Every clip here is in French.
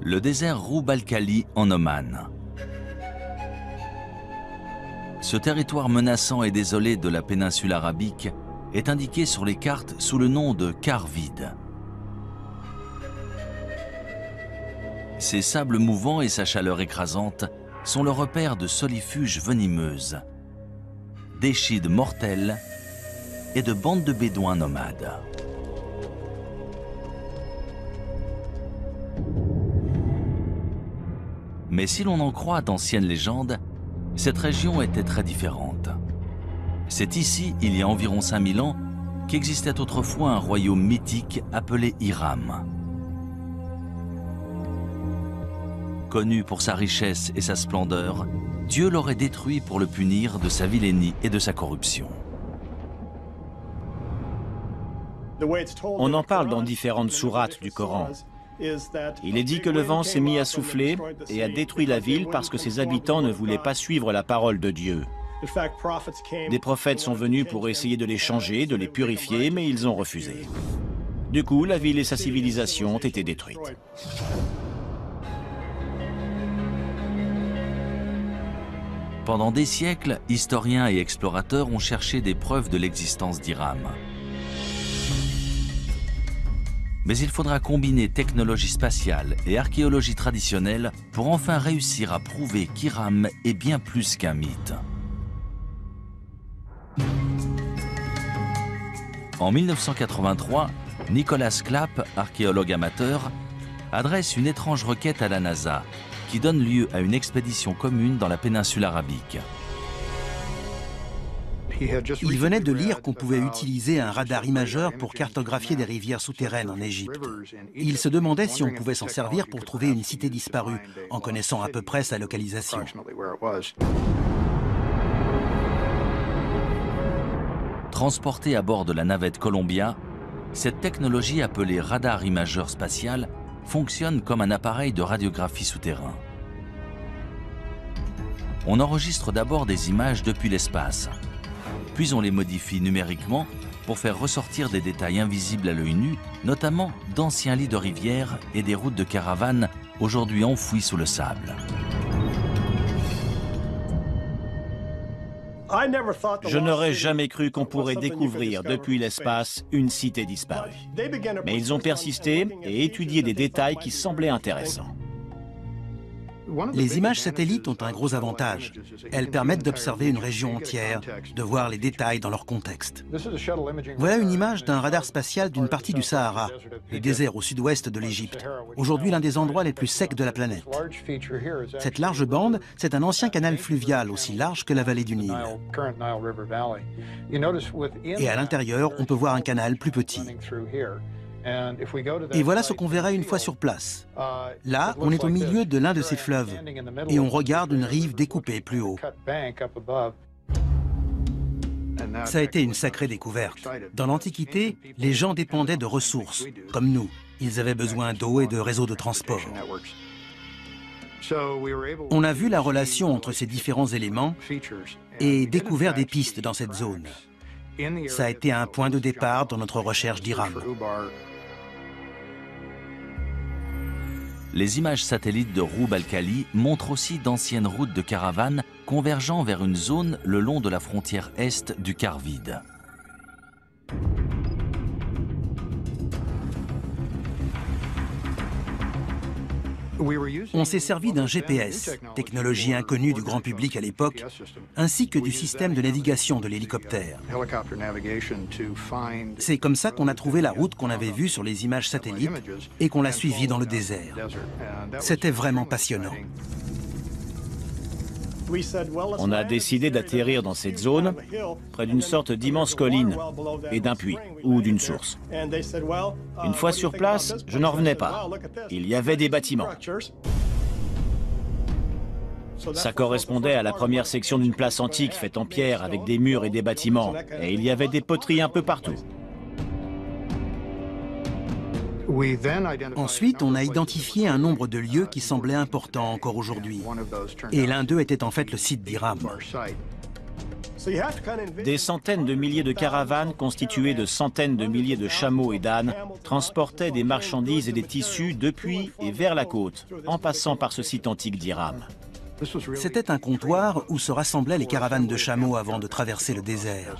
le désert Roub al-Khali en Oman. Ce territoire menaçant et désolé de la péninsule arabique est indiqué sur les cartes sous le nom de quart vide. Ses sables mouvants et sa chaleur écrasante sont le repère de solifuges venimeuses, d'échides mortels et de bandes de bédouins nomades. Mais si l'on en croit d'anciennes légendes, cette région était très différente. C'est ici, il y a environ 5000 ans, qu'existait autrefois un royaume mythique appelé Hiram. Connu pour sa richesse et sa splendeur, Dieu l'aurait détruit pour le punir de sa vilainie et de sa corruption. On en parle dans différentes sourates du Coran. Il est dit que le vent s'est mis à souffler et a détruit la ville parce que ses habitants ne voulaient pas suivre la parole de Dieu. Des prophètes sont venus pour essayer de les changer, de les purifier, mais ils ont refusé. Du coup, la ville et sa civilisation ont été détruites. Pendant des siècles, historiens et explorateurs ont cherché des preuves de l'existence d'Hiram. Mais il faudra combiner technologie spatiale et archéologie traditionnelle pour enfin réussir à prouver qu'Hiram est bien plus qu'un mythe. En 1983, Nicholas Clapp, archéologue amateur, adresse une étrange requête à la NASA qui donne lieu à une expédition commune dans la péninsule arabique. Il venait de lire qu'on pouvait utiliser un radar imageur pour cartographier des rivières souterraines en Égypte. Il se demandait si on pouvait s'en servir pour trouver une cité disparue, en connaissant à peu près sa localisation. Transportée à bord de la navette Columbia, cette technologie appelée radar imageur spatial fonctionne comme un appareil de radiographie souterrain. On enregistre d'abord des images depuis l'espace, puis on les modifie numériquement pour faire ressortir des détails invisibles à l'œil nu, notamment d'anciens lits de rivières et des routes de caravanes aujourd'hui enfouies sous le sable. Je n'aurais jamais cru qu'on pourrait découvrir depuis l'espace une cité disparue. Mais ils ont persisté et étudié des détails qui semblaient intéressants. Les images satellites ont un gros avantage. Elles permettent d'observer une région entière, de voir les détails dans leur contexte. Voilà une image d'un radar spatial d'une partie du Sahara, le désert au sud-ouest de l'Égypte, aujourd'hui l'un des endroits les plus secs de la planète. Cette large bande, c'est un ancien canal fluvial aussi large que la vallée du Nil. Et à l'intérieur, on peut voir un canal plus petit. Et voilà ce qu'on verrait une fois sur place. Là, on est au milieu de l'un de ces fleuves et on regarde une rive découpée plus haut. Ça a été une sacrée découverte. Dans l'Antiquité, les gens dépendaient de ressources, comme nous. Ils avaient besoin d'eau et de réseaux de transport. On a vu la relation entre ces différents éléments et découvert des pistes dans cette zone. Ça a été un point de départ dans notre recherche d'Hiram. Les images satellites de Roub al-Khali montrent aussi d'anciennes routes de caravanes convergeant vers une zone le long de la frontière est du quart vide. On s'est servi d'un GPS, technologie inconnue du grand public à l'époque, ainsi que du système de navigation de l'hélicoptère. C'est comme ça qu'on a trouvé la route qu'on avait vue sur les images satellites et qu'on l'a suivie dans le désert. C'était vraiment passionnant. On a décidé d'atterrir dans cette zone, près d'une sorte d'immense colline et d'un puits ou d'une source. Une fois sur place, je n'en revenais pas. Il y avait des bâtiments. Ça correspondait à la première section d'une place antique faite en pierre avec des murs et des bâtiments. Et il y avait des poteries un peu partout. Ensuite, on a identifié un nombre de lieux qui semblaient importants encore aujourd'hui. Et l'un d'eux était en fait le site d'Hiram. Des centaines de milliers de caravanes constituées de centaines de milliers de chameaux et d'ânes transportaient des marchandises et des tissus depuis et vers la côte, en passant par ce site antique d'Hiram. C'était un comptoir où se rassemblaient les caravanes de chameaux avant de traverser le désert.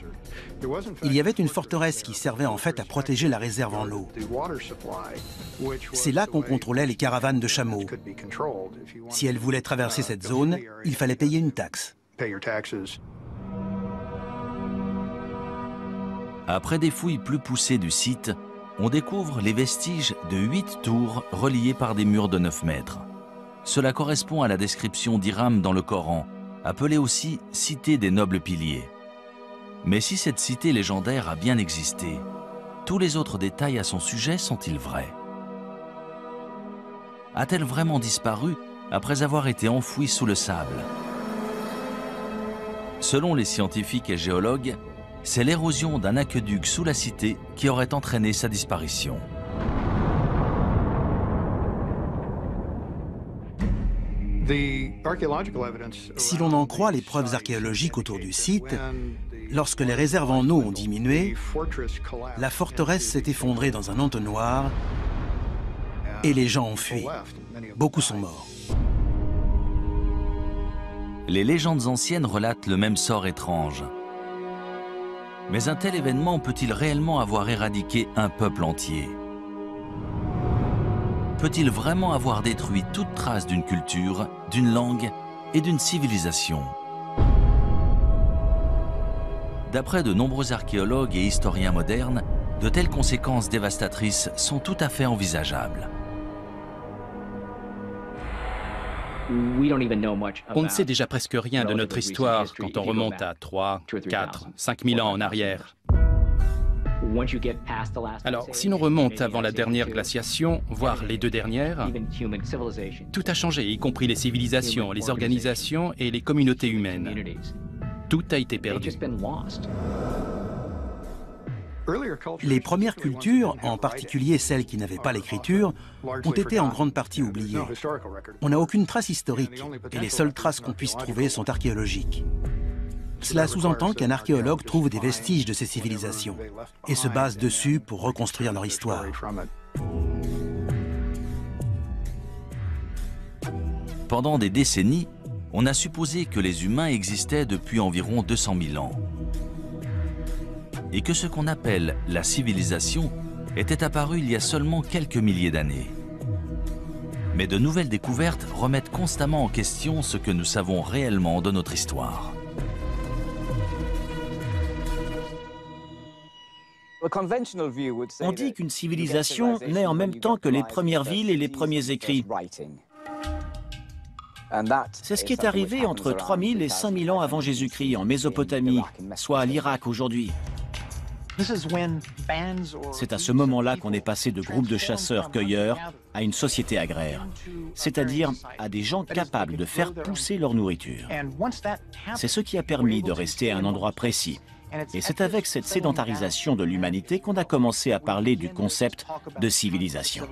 Il y avait une forteresse qui servait en fait à protéger la réserve en eau. C'est là qu'on contrôlait les caravanes de chameaux. Si elles voulaient traverser cette zone, il fallait payer une taxe. Après des fouilles plus poussées du site, on découvre les vestiges de 8 tours reliées par des murs de 9 mètres. Cela correspond à la description d'Hiram dans le Coran, appelée aussi « cité des nobles piliers ». Mais si cette cité légendaire a bien existé, tous les autres détails à son sujet sont-ils vrais? A-t-elle vraiment disparu après avoir été enfouie sous le sable? Selon les scientifiques et géologues, c'est l'érosion d'un aqueduc sous la cité qui aurait entraîné sa disparition. Si l'on en croit les preuves archéologiques autour du site, lorsque les réserves en eau ont diminué, la forteresse s'est effondrée dans un entonnoir et les gens ont fui. Beaucoup sont morts. Les légendes anciennes relatent le même sort étrange. Mais un tel événement peut-il réellement avoir éradiqué un peuple entier? Peut-il vraiment avoir détruit toute trace d'une culture, d'une langue et d'une civilisation? D'après de nombreux archéologues et historiens modernes, de telles conséquences dévastatrices sont tout à fait envisageables. On ne sait déjà presque rien de notre histoire quand on remonte à 3, 4, 5 000 ans en arrière. Alors, si l'on remonte avant la dernière glaciation, voire les 2 dernières, tout a changé, y compris les civilisations, les organisations et les communautés humaines. Tout a été perdu. Les premières cultures, en particulier celles qui n'avaient pas l'écriture, ont été en grande partie oubliées. On n'a aucune trace historique et les seules traces qu'on puisse trouver sont archéologiques. Cela sous-entend qu'un archéologue trouve des vestiges de ces civilisations et se base dessus pour reconstruire leur histoire. Pendant des décennies, on a supposé que les humains existaient depuis environ 200 000 ans. Et que ce qu'on appelle la civilisation était apparu il y a seulement quelques milliers d'années. Mais de nouvelles découvertes remettent constamment en question ce que nous savons réellement de notre histoire. On dit qu'une civilisation naît en même temps que les premières villes et les premiers écrits. C'est ce qui est arrivé entre 3000 et 5000 ans avant Jésus-Christ en Mésopotamie, soit à l'Irak aujourd'hui. C'est à ce moment-là qu'on est passé de groupes de chasseurs-cueilleurs à une société agraire, c'est-à-dire à des gens capables de faire pousser leur nourriture. C'est ce qui a permis de rester à un endroit précis. Et c'est avec cette sédentarisation de l'humanité qu'on a commencé à parler du concept de civilisation.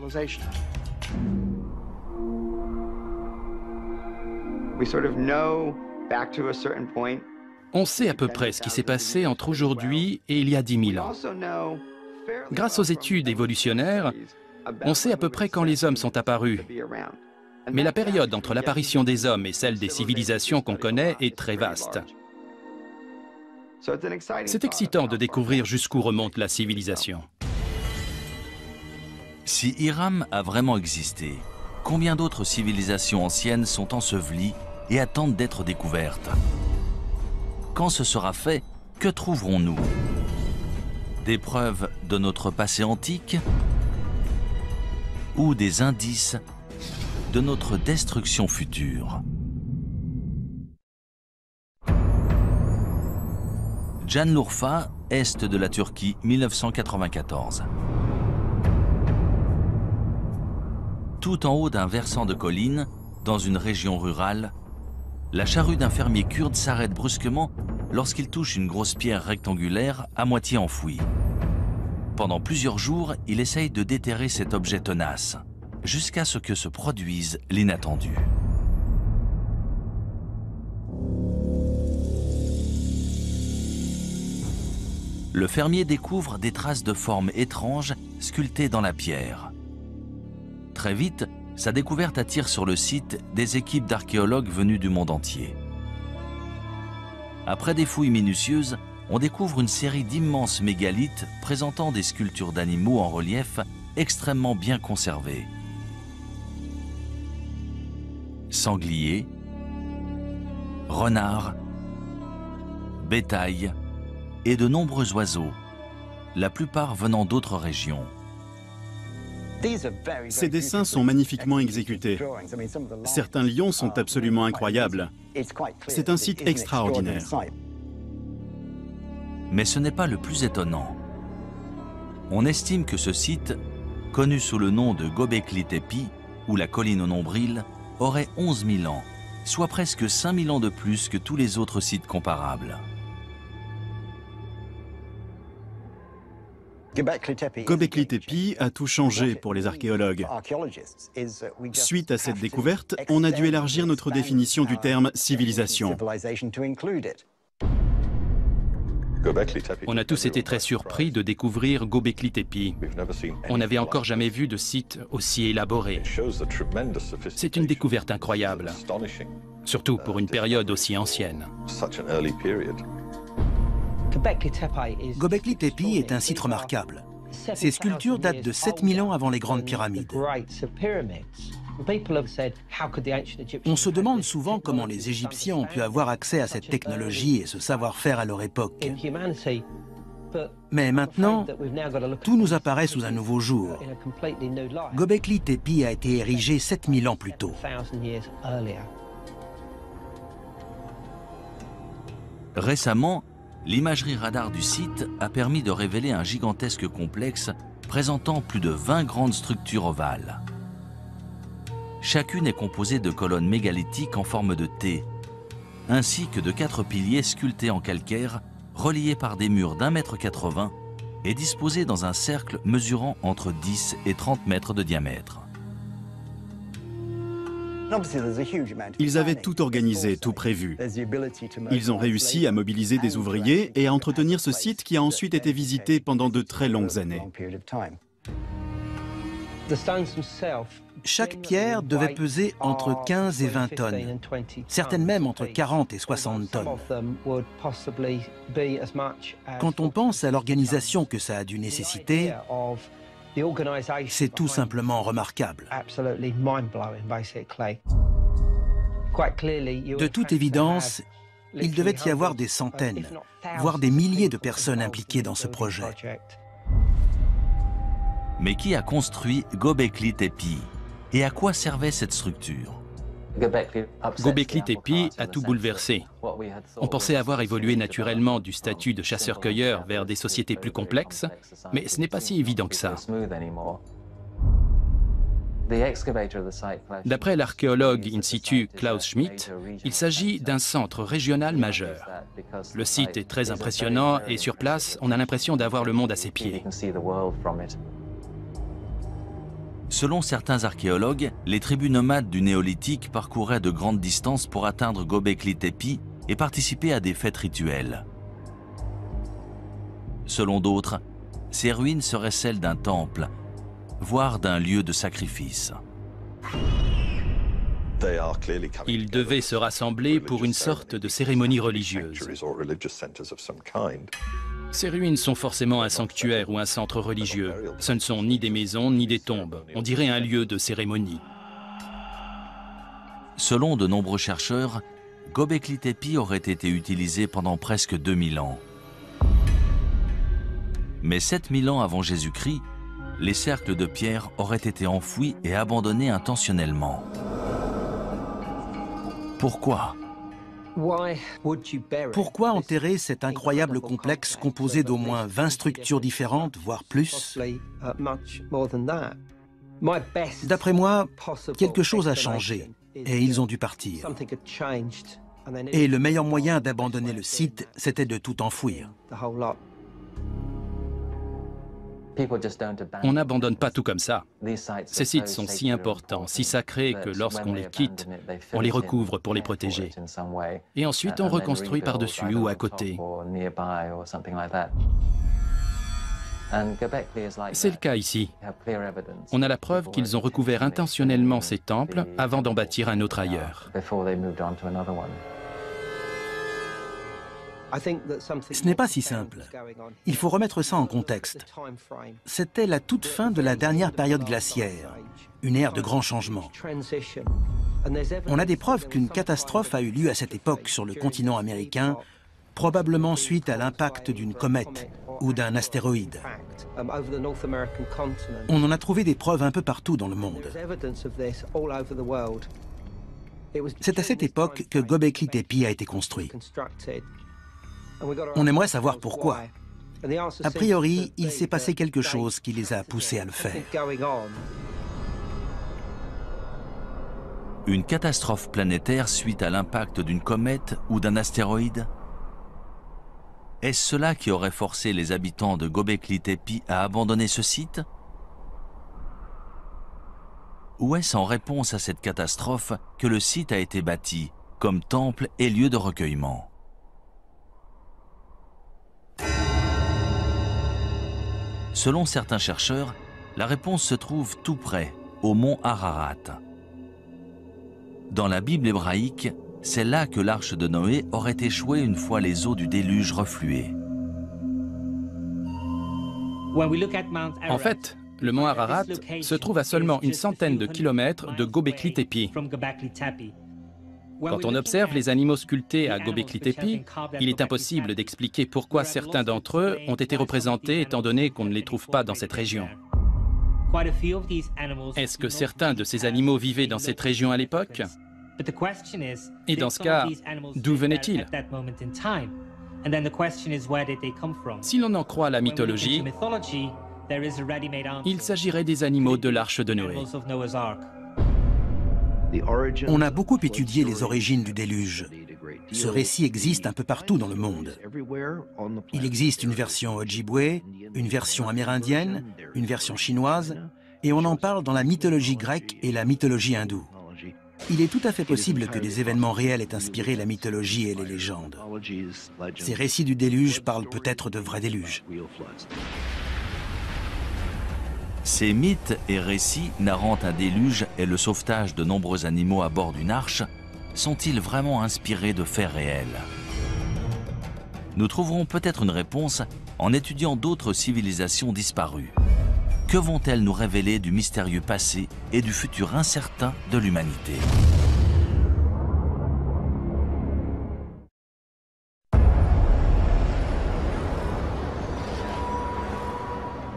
On sait à peu près ce qui s'est passé entre aujourd'hui et il y a 10 000 ans. Grâce aux études évolutionnaires, on sait à peu près quand les hommes sont apparus. Mais la période entre l'apparition des hommes et celle des civilisations qu'on connaît est très vaste. C'est excitant de découvrir jusqu'où remonte la civilisation. Si Hiram a vraiment existé, combien d'autres civilisations anciennes sont ensevelies et attendent d'être découvertes? Quand ce sera fait, que trouverons-nous? Des preuves de notre passé antique ou des indices de notre destruction future? Şanlıurfa, est de la Turquie, 1994. Tout en haut d'un versant de colline, dans une région rurale, la charrue d'un fermier kurde s'arrête brusquement lorsqu'il touche une grosse pierre rectangulaire à moitié enfouie. Pendant plusieurs jours, il essaye de déterrer cet objet tenace, jusqu'à ce que se produise le fermier découvre des traces de formes étranges sculptées dans la pierre. Très vite, sa découverte attire sur le site des équipes d'archéologues venus du monde entier. Après des fouilles minutieuses, on découvre une série d'immenses mégalithes présentant des sculptures d'animaux en relief extrêmement bien conservées. Sangliers, renards, bétail et de nombreux oiseaux, la plupart venant d'autres régions. Ces dessins sont magnifiquement exécutés. Certains lions sont absolument incroyables. C'est un site extraordinaire. Mais ce n'est pas le plus étonnant. On estime que ce site, connu sous le nom de Göbekli Tepe, ou la colline au nombril, aurait 11 000 ans, soit presque 5 000 ans de plus que tous les autres sites comparables. Göbekli Tepe a tout changé pour les archéologues. Suite à cette découverte, on a dû élargir notre définition du terme civilisation. On a tous été très surpris de découvrir Göbekli Tepe. On n'avait encore jamais vu de site aussi élaboré. C'est une découverte incroyable, surtout pour une période aussi ancienne. Göbekli Tepe est un site remarquable. Ces sculptures datent de 7000 ans avant les grandes pyramides. On se demande souvent comment les Égyptiens ont pu avoir accès à cette technologie et ce savoir-faire à leur époque. Mais maintenant, tout nous apparaît sous un nouveau jour. Göbekli Tepe a été érigé 7000 ans plus tôt. Récemment, l'imagerie radar du site a permis de révéler un gigantesque complexe présentant plus de 20 grandes structures ovales. Chacune est composée de colonnes mégalithiques en forme de T, ainsi que de 4 piliers sculptés en calcaire, reliés par des murs d'1,80 m et disposés dans un cercle mesurant entre 10 et 30 mètres de diamètre. Ils avaient tout organisé, tout prévu. Ils ont réussi à mobiliser des ouvriers et à entretenir ce site qui a ensuite été visité pendant de très longues années. Chaque pierre devait peser entre 15 et 20 tonnes, certaines même entre 40 et 60 tonnes. Quand on pense à l'organisation que ça a dû nécessiter, c'est tout simplement remarquable. De toute évidence, il devait y avoir des centaines, voire des milliers de personnes impliquées dans ce projet. Mais qui a construit Göbekli Tepe? Et à quoi servait cette structure? Göbekli Tepe a tout bouleversé. On pensait avoir évolué naturellement du statut de chasseur-cueilleur vers des sociétés plus complexes, mais ce n'est pas si évident que ça. D'après l'archéologue in situ Klaus Schmidt, il s'agit d'un centre régional majeur. Le site est très impressionnant et sur place, on a l'impression d'avoir le monde à ses pieds. Selon certains archéologues, les tribus nomades du néolithique parcouraient de grandes distances pour atteindre Göbekli Tepe et participer à des fêtes rituelles. Selon d'autres, ces ruines seraient celles d'un temple, voire d'un lieu de sacrifice. Ils devaient se rassembler pour une sorte de cérémonie religieuse. Ces ruines sont forcément un sanctuaire ou un centre religieux. Ce ne sont ni des maisons ni des tombes. On dirait un lieu de cérémonie. Selon de nombreux chercheurs, Göbekli Tepe aurait été utilisé pendant presque 2000 ans. Mais 7000 ans avant Jésus-Christ, les cercles de pierre auraient été enfouis et abandonnés intentionnellement. Pourquoi ? Pourquoi enterrer cet incroyable complexe composé d'au moins 20 structures différentes, voire plus? D'après moi, quelque chose a changé et ils ont dû partir. Et le meilleur moyen d'abandonner le site, c'était de tout enfouir. On n'abandonne pas tout comme ça. Ces sites sont si importants, si sacrés que lorsqu'on les quitte, on les recouvre pour les protéger. Et ensuite, on reconstruit par-dessus ou à côté. C'est le cas ici. On a la preuve qu'ils ont recouvert intentionnellement ces temples avant d'en bâtir un autre ailleurs. Ce n'est pas si simple. Il faut remettre ça en contexte. C'était la toute fin de la dernière période glaciaire, une ère de grands changements. On a des preuves qu'une catastrophe a eu lieu à cette époque sur le continent américain, probablement suite à l'impact d'une comète ou d'un astéroïde. On en a trouvé des preuves un peu partout dans le monde. C'est à cette époque que Göbekli Tepe a été construit. On aimerait savoir pourquoi. A priori, il s'est passé quelque chose qui les a poussés à le faire. Une catastrophe planétaire suite à l'impact d'une comète ou d'un astéroïde? Est-ce cela qui aurait forcé les habitants de Göbekli Tepe à abandonner ce site? Ou est-ce en réponse à cette catastrophe que le site a été bâti comme temple et lieu de recueillement? Selon certains chercheurs, la réponse se trouve tout près, au mont Ararat. Dans la Bible hébraïque, c'est là que l'arche de Noé aurait échoué une fois les eaux du déluge refluées. En fait, le mont Ararat se trouve à seulement une centaine de kilomètres de Göbekli Tepe. Quand on observe les animaux sculptés à Göbekli Tepe, il est impossible d'expliquer pourquoi certains d'entre eux ont été représentés étant donné qu'on ne les trouve pas dans cette région. Est-ce que certains de ces animaux vivaient dans cette région à l'époque? Et dans ce cas, d'où venaient-ils? Si l'on en croit la mythologie, il s'agirait des animaux de l'arche de Noé. On a beaucoup étudié les origines du déluge. Ce récit existe un peu partout dans le monde. Il existe une version Ojibwe, une version amérindienne, une version chinoise, et on en parle dans la mythologie grecque et la mythologie hindoue. Il est tout à fait possible que des événements réels aient inspiré la mythologie et les légendes. Ces récits du déluge parlent peut-être de vrais déluges. Ces mythes et récits narrant un déluge et le sauvetage de nombreux animaux à bord d'une arche sont-ils vraiment inspirés de faits réels? Nous trouverons peut-être une réponse en étudiant d'autres civilisations disparues. Que vont-elles nous révéler du mystérieux passé et du futur incertain de l'humanité? «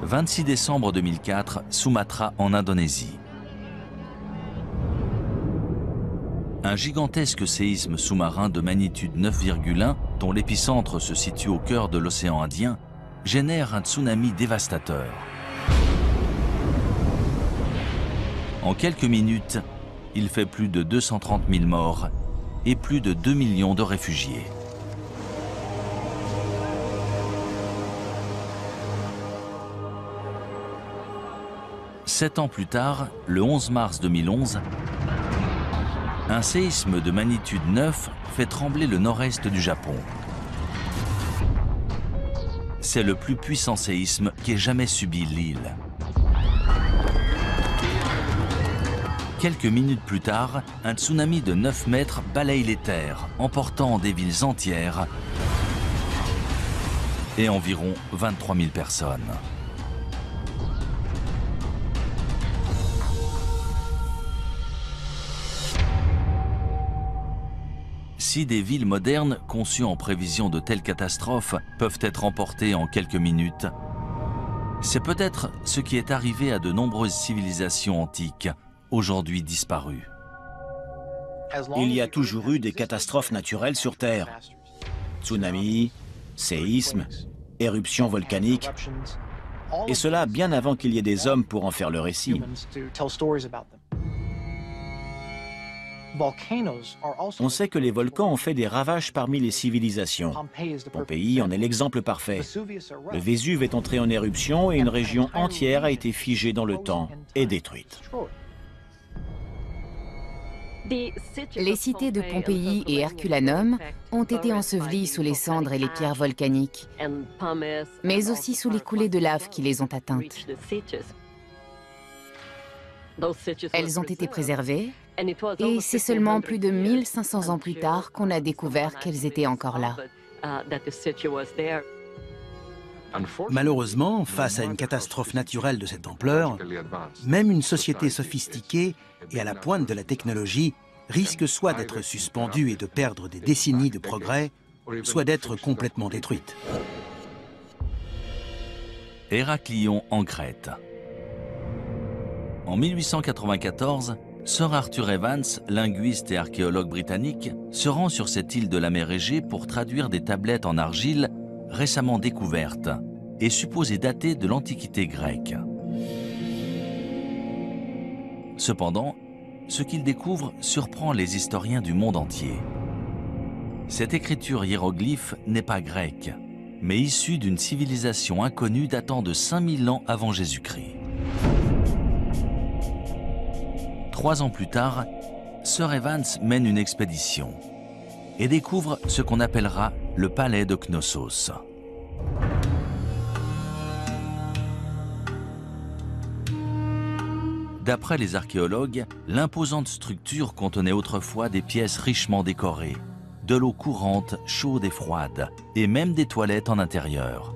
26 décembre 2004, Sumatra en Indonésie. Un gigantesque séisme sous-marin de magnitude 9,1, dont l'épicentre se situe au cœur de l'océan Indien, génère un tsunami dévastateur. En quelques minutes, il fait plus de 230 000 morts et plus de 2 millions de réfugiés. Sept ans plus tard, le 11 mars 2011, un séisme de magnitude 9 fait trembler le nord-est du Japon. C'est le plus puissant séisme qu'ait jamais subi l'île. Quelques minutes plus tard, un tsunami de 9 mètres balaye les terres, emportant des villes entières et environ 23 000 personnes. Si des villes modernes conçues en prévision de telles catastrophes peuvent être emportées en quelques minutes, c'est peut-être ce qui est arrivé à de nombreuses civilisations antiques, aujourd'hui disparues. Il y a toujours eu des catastrophes naturelles sur Terre. Tsunamis, séismes, éruptions volcaniques, et cela bien avant qu'il y ait des hommes pour en faire le récit. On sait que les volcans ont fait des ravages parmi les civilisations. Pompéi en est l'exemple parfait. Le Vésuve est entré en éruption et une région entière a été figée dans le temps et détruite. Les cités de Pompéi et Herculanum ont été ensevelies sous les cendres et les pierres volcaniques, mais aussi sous les coulées de lave qui les ont atteintes. Elles ont été préservées, et c'est seulement plus de 1500 ans plus tard qu'on a découvert qu'elles étaient encore là. Malheureusement, face à une catastrophe naturelle de cette ampleur, même une société sophistiquée et à la pointe de la technologie risque soit d'être suspendue et de perdre des décennies de progrès, soit d'être complètement détruite. Héraclion en Crète. En 1894, Sir Arthur Evans, linguiste et archéologue britannique, se rend sur cette île de la mer Égée pour traduire des tablettes en argile récemment découvertes et supposées datées de l'Antiquité grecque. Cependant, ce qu'il découvre surprend les historiens du monde entier. Cette écriture hiéroglyphe n'est pas grecque, mais issue d'une civilisation inconnue datant de 5000 ans avant Jésus-Christ. 3 ans plus tard, Sir Evans mène une expédition et découvre ce qu'on appellera le palais de Knossos. D'après les archéologues, l'imposante structure contenait autrefois des pièces richement décorées, de l'eau courante, chaude et froide, et même des toilettes en intérieur.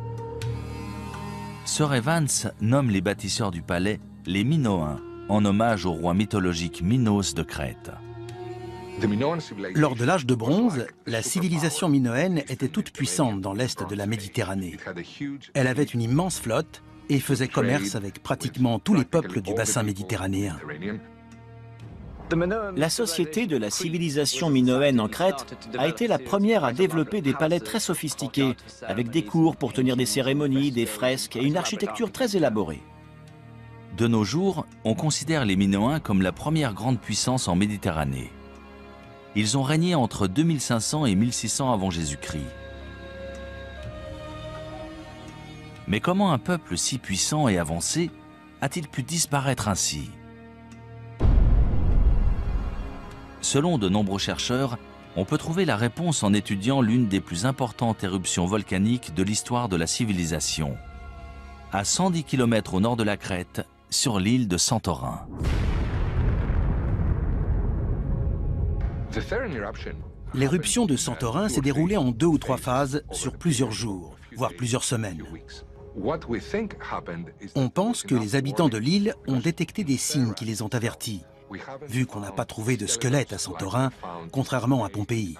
Sir Evans nomme les bâtisseurs du palais les Minoens, en hommage au roi mythologique Minos de Crète. Lors de l'âge de bronze, la civilisation minoenne était toute puissante dans l'est de la Méditerranée. Elle avait une immense flotte et faisait commerce avec pratiquement tous les peuples du bassin méditerranéen. La société de la civilisation minoenne en Crète a été la première à développer des palais très sophistiqués, avec des cours pour tenir des cérémonies, des fresques et une architecture très élaborée. De nos jours, on considère les Minoens comme la première grande puissance en Méditerranée. Ils ont régné entre 2500 et 1600 avant Jésus-Christ. Mais comment un peuple si puissant et avancé a-t-il pu disparaître ainsi? Selon de nombreux chercheurs, on peut trouver la réponse en étudiant l'une des plus importantes éruptions volcaniques de l'histoire de la civilisation, à 110 km au nord de la Crète, sur l'île de Santorin. L'éruption de Santorin s'est déroulée en 2 ou 3 phases sur plusieurs jours, voire plusieurs semaines. On pense que les habitants de l'île ont détecté des signes qui les ont avertis, vu qu'on n'a pas trouvé de squelette à Santorin, contrairement à Pompéi.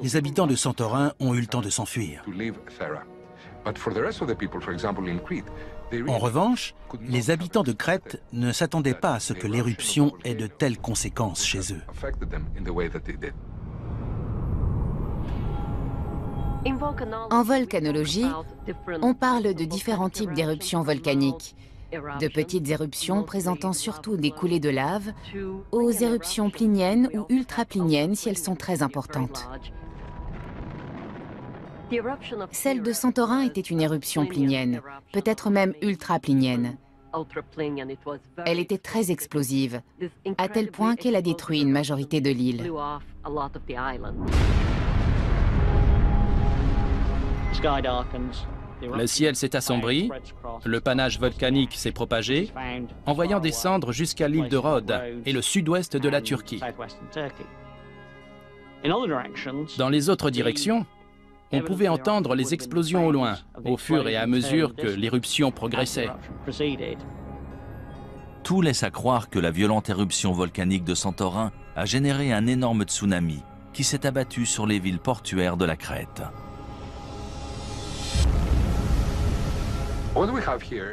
Les habitants de Santorin ont eu le temps de s'enfuir. En revanche, les habitants de Crète ne s'attendaient pas à ce que l'éruption ait de telles conséquences chez eux. En volcanologie, on parle de différents types d'éruptions volcaniques, de petites éruptions présentant surtout des coulées de lave, aux éruptions pliniennes ou ultrapliniennes si elles sont très importantes. Celle de Santorin était une éruption plinienne, peut-être même ultraplinienne. Elle était très explosive, à tel point qu'elle a détruit une majorité de l'île. Le ciel s'est assombri, le panache volcanique s'est propagé, envoyant des cendres jusqu'à l'île de Rhodes et le sud-ouest de la Turquie. Dans les autres directions, on pouvait entendre les explosions au loin, au fur et à mesure que l'éruption progressait. Tout laisse à croire que la violente éruption volcanique de Santorin a généré un énorme tsunami qui s'est abattu sur les villes portuaires de la Crète.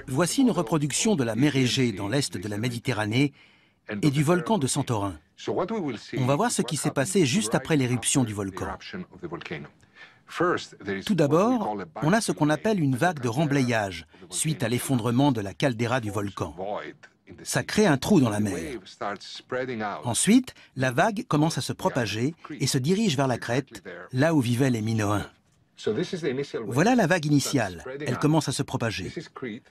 Voici une reproduction de la mer Égée dans l'est de la Méditerranée et du volcan de Santorin. On va voir ce qui s'est passé juste après l'éruption du volcan. Tout d'abord, on a ce qu'on appelle une vague de remblayage suite à l'effondrement de la caldeira du volcan. Ça crée un trou dans la mer. Ensuite, la vague commence à se propager et se dirige vers la Crète, là où vivaient les Minoens. Voilà la vague initiale, elle commence à se propager.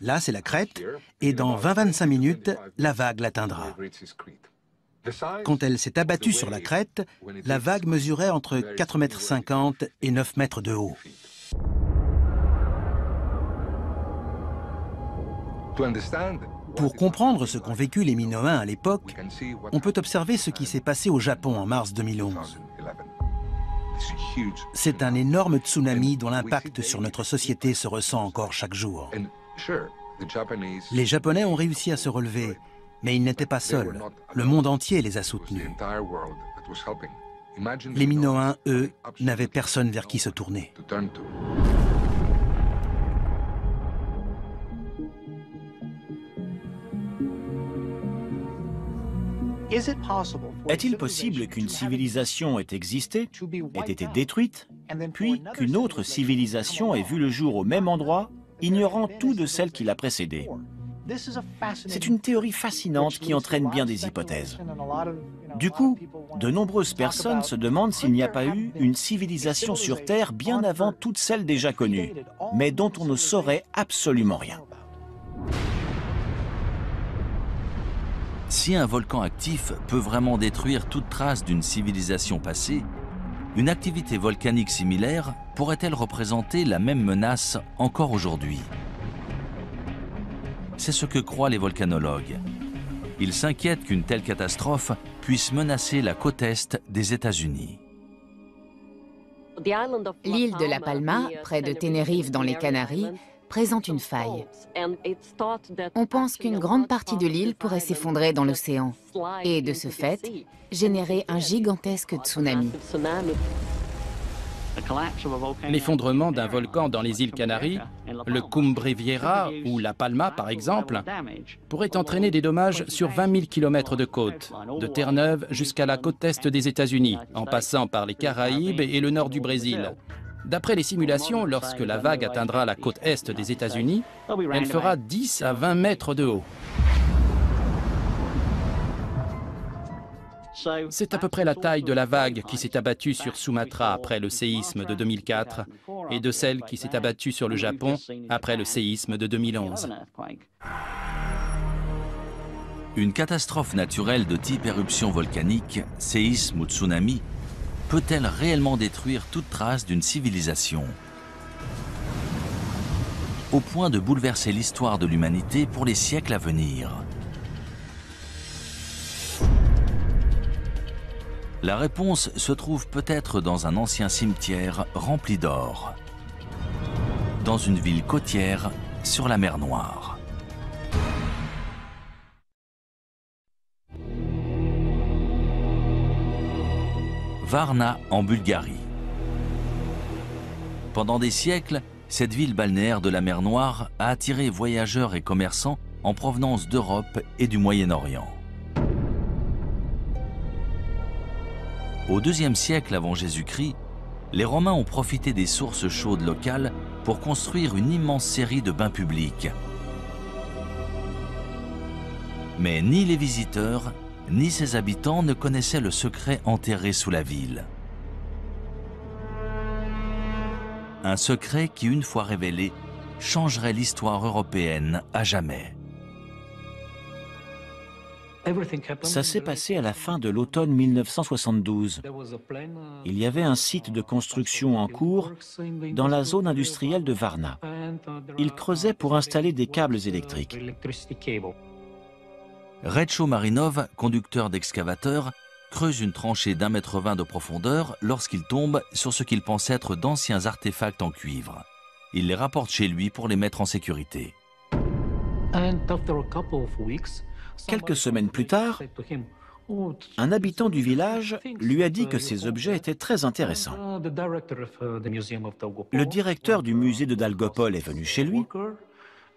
Là, c'est la Crète, et dans 20-25 minutes, la vague l'atteindra. Quand elle s'est abattue sur la crête, la vague mesurait entre 4,50 m et 9 mètres de haut. Pour comprendre ce qu'ont vécu les Minoens à l'époque, on peut observer ce qui s'est passé au Japon en mars 2011. C'est un énorme tsunami dont l'impact sur notre société se ressent encore chaque jour. Les Japonais ont réussi à se relever, mais ils n'étaient pas seuls. Le monde entier les a soutenus. Les Minoens, eux, n'avaient personne vers qui se tourner. Est-il possible qu'une civilisation ait existé, ait été détruite, puis qu'une autre civilisation ait vu le jour au même endroit, ignorant tout de celle qui l'a précédée? C'est une théorie fascinante qui entraîne bien des hypothèses. Du coup, de nombreuses personnes se demandent s'il n'y a pas eu une civilisation sur Terre bien avant toutes celles déjà connues, mais dont on ne saurait absolument rien. Si un volcan actif peut vraiment détruire toute trace d'une civilisation passée, une activité volcanique similaire pourrait-elle représenter la même menace encore aujourd'hui? C'est ce que croient les volcanologues. Ils s'inquiètent qu'une telle catastrophe puisse menacer la côte est des États-Unis. L'île de La Palma, près de Tenerife dans les Canaries, présente une faille. On pense qu'une grande partie de l'île pourrait s'effondrer dans l'océan et, de ce fait, générer un gigantesque tsunami. L'effondrement d'un volcan dans les îles Canaries, le Cumbre Vieja ou La Palma par exemple, pourrait entraîner des dommages sur 20 000 km de côte, de Terre-Neuve jusqu'à la côte est des États-Unis, en passant par les Caraïbes et le nord du Brésil. D'après les simulations, lorsque la vague atteindra la côte est des États-Unis, elle fera 10 à 20 mètres de haut. C'est à peu près la taille de la vague qui s'est abattue sur Sumatra après le séisme de 2004 et de celle qui s'est abattue sur le Japon après le séisme de 2011. Une catastrophe naturelle de type éruption volcanique, séisme ou tsunami, peut-elle réellement détruire toute trace d'une civilisation? Au point de bouleverser l'histoire de l'humanité pour les siècles à venir. La réponse se trouve peut-être dans un ancien cimetière rempli d'or, dans une ville côtière sur la mer Noire. Varna en Bulgarie. Pendant des siècles, cette ville balnéaire de la mer Noire a attiré voyageurs et commerçants en provenance d'Europe et du Moyen-Orient. Au IIe siècle avant Jésus-Christ, les Romains ont profité des sources chaudes locales pour construire une immense série de bains publics. Mais ni les visiteurs, ni ses habitants ne connaissaient le secret enterré sous la ville. Un secret qui, une fois révélé, changerait l'histoire européenne à jamais. Ça s'est passé à la fin de l'automne 1972. Il y avait un site de construction en cours dans la zone industrielle de Varna. Ils creusaient pour installer des câbles électriques. Retcho Marinov, conducteur d'excavateur, creuse une tranchée d'1,20 m de profondeur lorsqu'il tombe sur ce qu'il pense être d'anciens artefacts en cuivre. Il les rapporte chez lui pour les mettre en sécurité. Quelques semaines plus tard, un habitant du village lui a dit que ces objets étaient très intéressants. Le directeur du musée de Dalgopol est venu chez lui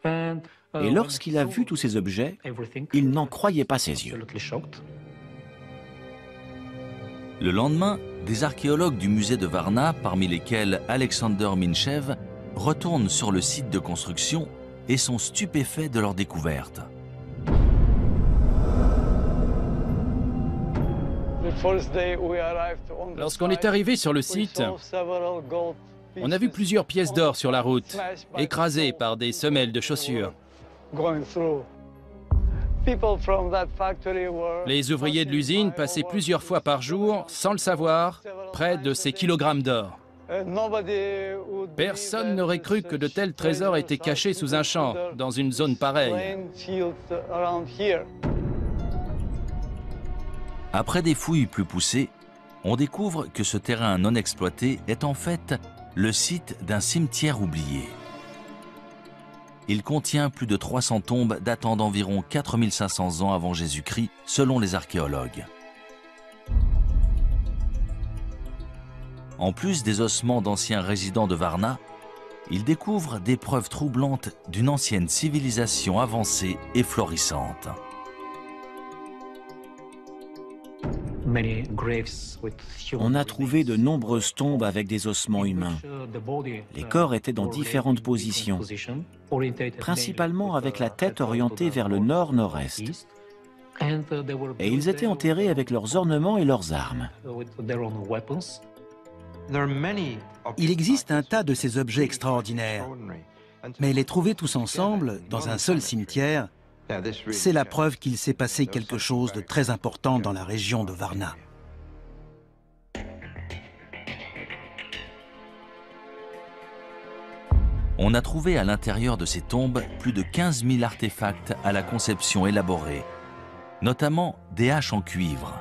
et lorsqu'il a vu tous ces objets, il n'en croyait pas ses yeux. Le lendemain, des archéologues du musée de Varna, parmi lesquels Alexander Minchev, retournent sur le site de construction et sont stupéfaits de leur découverte. Lorsqu'on est arrivé sur le site, on a vu plusieurs pièces d'or sur la route, écrasées par des semelles de chaussures. Les ouvriers de l'usine passaient plusieurs fois par jour, sans le savoir, près de ces kilogrammes d'or. Personne n'aurait cru que de tels trésors étaient cachés sous un champ, dans une zone pareille. Après des fouilles plus poussées, on découvre que ce terrain non exploité est en fait le site d'un cimetière oublié. Il contient plus de 300 tombes datant d'environ 4500 ans avant Jésus-Christ, selon les archéologues. En plus des ossements d'anciens résidents de Varna, ils découvrent des preuves troublantes d'une ancienne civilisation avancée et florissante. On a trouvé de nombreuses tombes avec des ossements humains. Les corps étaient dans différentes positions, principalement avec la tête orientée vers le nord-nord-est. Et ils étaient enterrés avec leurs ornements et leurs armes. Il existe un tas de ces objets extraordinaires, mais les trouver tous ensemble, dans un seul cimetière, c'est la preuve qu'il s'est passé quelque chose de très important dans la région de Varna. On a trouvé à l'intérieur de ces tombes plus de 15 000 artefacts à la conception élaborée, notamment des haches en cuivre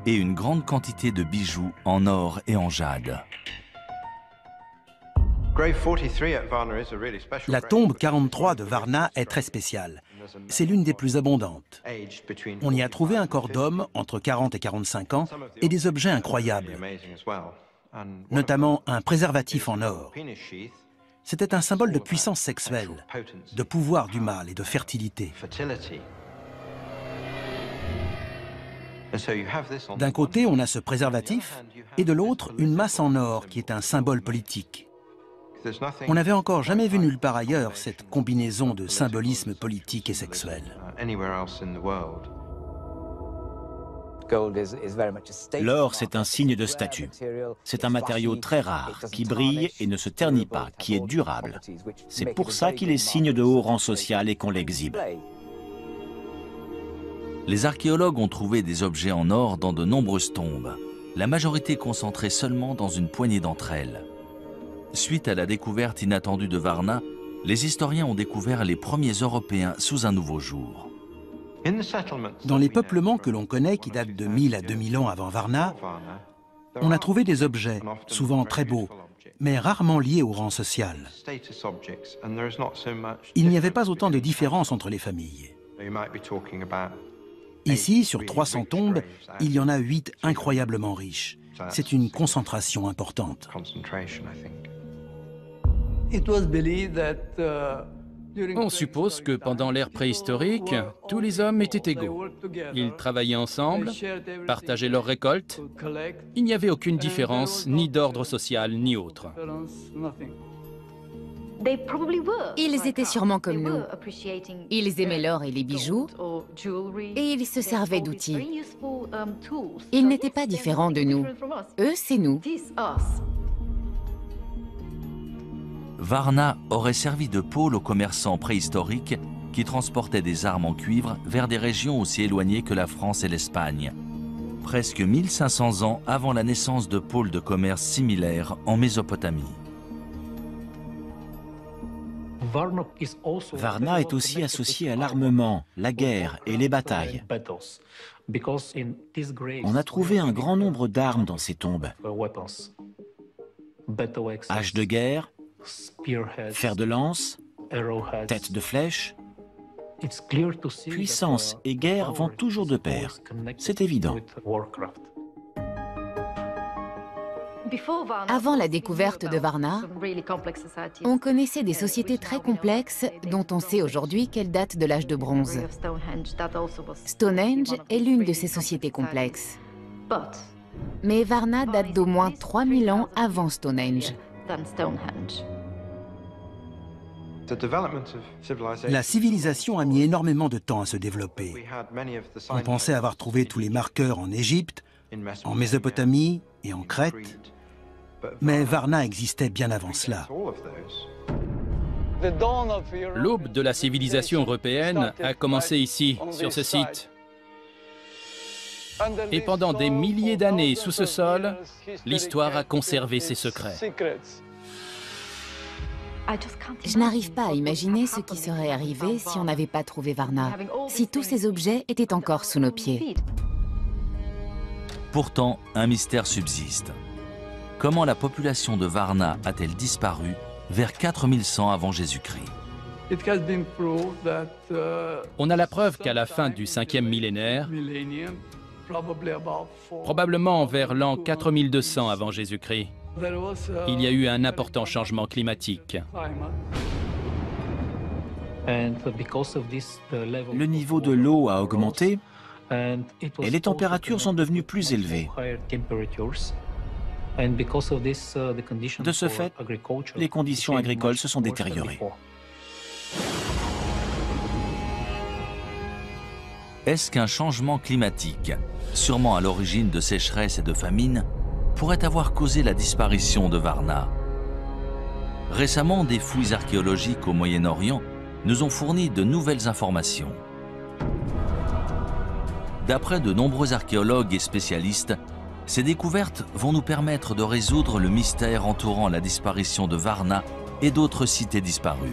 et une grande quantité de bijoux en or et en jade. La tombe 43 de Varna est très spéciale. C'est l'une des plus abondantes. On y a trouvé un corps d'homme entre 40 et 45 ans et des objets incroyables, notamment un préservatif en or. C'était un symbole de puissance sexuelle, de pouvoir du mâle et de fertilité. D'un côté, on a ce préservatif, et de l'autre, une masse en or qui est un symbole politique. On n'avait encore jamais vu nulle part ailleurs cette combinaison de symbolisme politique et sexuel. L'or, c'est un signe de statut. C'est un matériau très rare, qui brille et ne se ternit pas, qui est durable. C'est pour ça qu'il est signe de haut rang social et qu'on l'exhibe. Les archéologues ont trouvé des objets en or dans de nombreuses tombes, la majorité concentrée seulement dans une poignée d'entre elles. Suite à la découverte inattendue de Varna, les historiens ont découvert les premiers Européens sous un nouveau jour. Dans les peuplements que l'on connaît, qui datent de 1000 à 2000 ans avant Varna, on a trouvé des objets, souvent très beaux, mais rarement liés au rang social. Il n'y avait pas autant de différence entre les familles. Ici, sur 300 tombes, il y en a 8 incroyablement riches. C'est une concentration importante. On suppose que pendant l'ère préhistorique, tous les hommes étaient égaux. Ils travaillaient ensemble, partageaient leurs récoltes. Il n'y avait aucune différence, ni d'ordre social, ni autre. Ils étaient sûrement comme nous. Ils aimaient l'or et les bijoux, et ils se servaient d'outils. Ils n'étaient pas différents de nous. Eux, c'est nous. Varna aurait servi de pôle aux commerçants préhistoriques qui transportaient des armes en cuivre vers des régions aussi éloignées que la France et l'Espagne, presque 1500 ans avant la naissance de pôles de commerce similaires en Mésopotamie. Varna est aussi associé à l'armement, la guerre et les batailles. On a trouvé un grand nombre d'armes dans ces tombes. Haches de guerre, fer de lance, tête de flèche. Puissance et guerre vont toujours de pair. C'est évident. Avant la découverte de Varna, on connaissait des sociétés très complexes dont on sait aujourd'hui qu'elles datent de l'âge de bronze. Stonehenge est l'une de ces sociétés complexes. Mais Varna date d'au moins 3000 ans avant Stonehenge. La civilisation a mis énormément de temps à se développer. On pensait avoir trouvé tous les marqueurs en Égypte, en Mésopotamie et en Crète, mais Varna existait bien avant cela. L'aube de la civilisation européenne a commencé ici, sur ce site. Et pendant des milliers d'années sous ce sol, l'histoire a conservé ses secrets. Je n'arrive pas à imaginer ce qui serait arrivé si on n'avait pas trouvé Varna, si tous ces objets étaient encore sous nos pieds. Pourtant, un mystère subsiste. Comment la population de Varna a-t-elle disparu vers 4100 avant Jésus-Christ? On a la preuve qu'à la fin du 5e millénaire, probablement vers l'an 4200 avant Jésus-Christ, il y a eu un important changement climatique. Le niveau de l'eau a augmenté et les températures sont devenues plus élevées. De ce fait, les conditions agricoles se sont détériorées. Est-ce qu'un changement climatique, sûrement à l'origine de sécheresses et de famines, pourrait avoir causé la disparition de Varna? Récemment, des fouilles archéologiques au Moyen-Orient nous ont fourni de nouvelles informations. D'après de nombreux archéologues et spécialistes, ces découvertes vont nous permettre de résoudre le mystère entourant la disparition de Varna et d'autres cités disparues.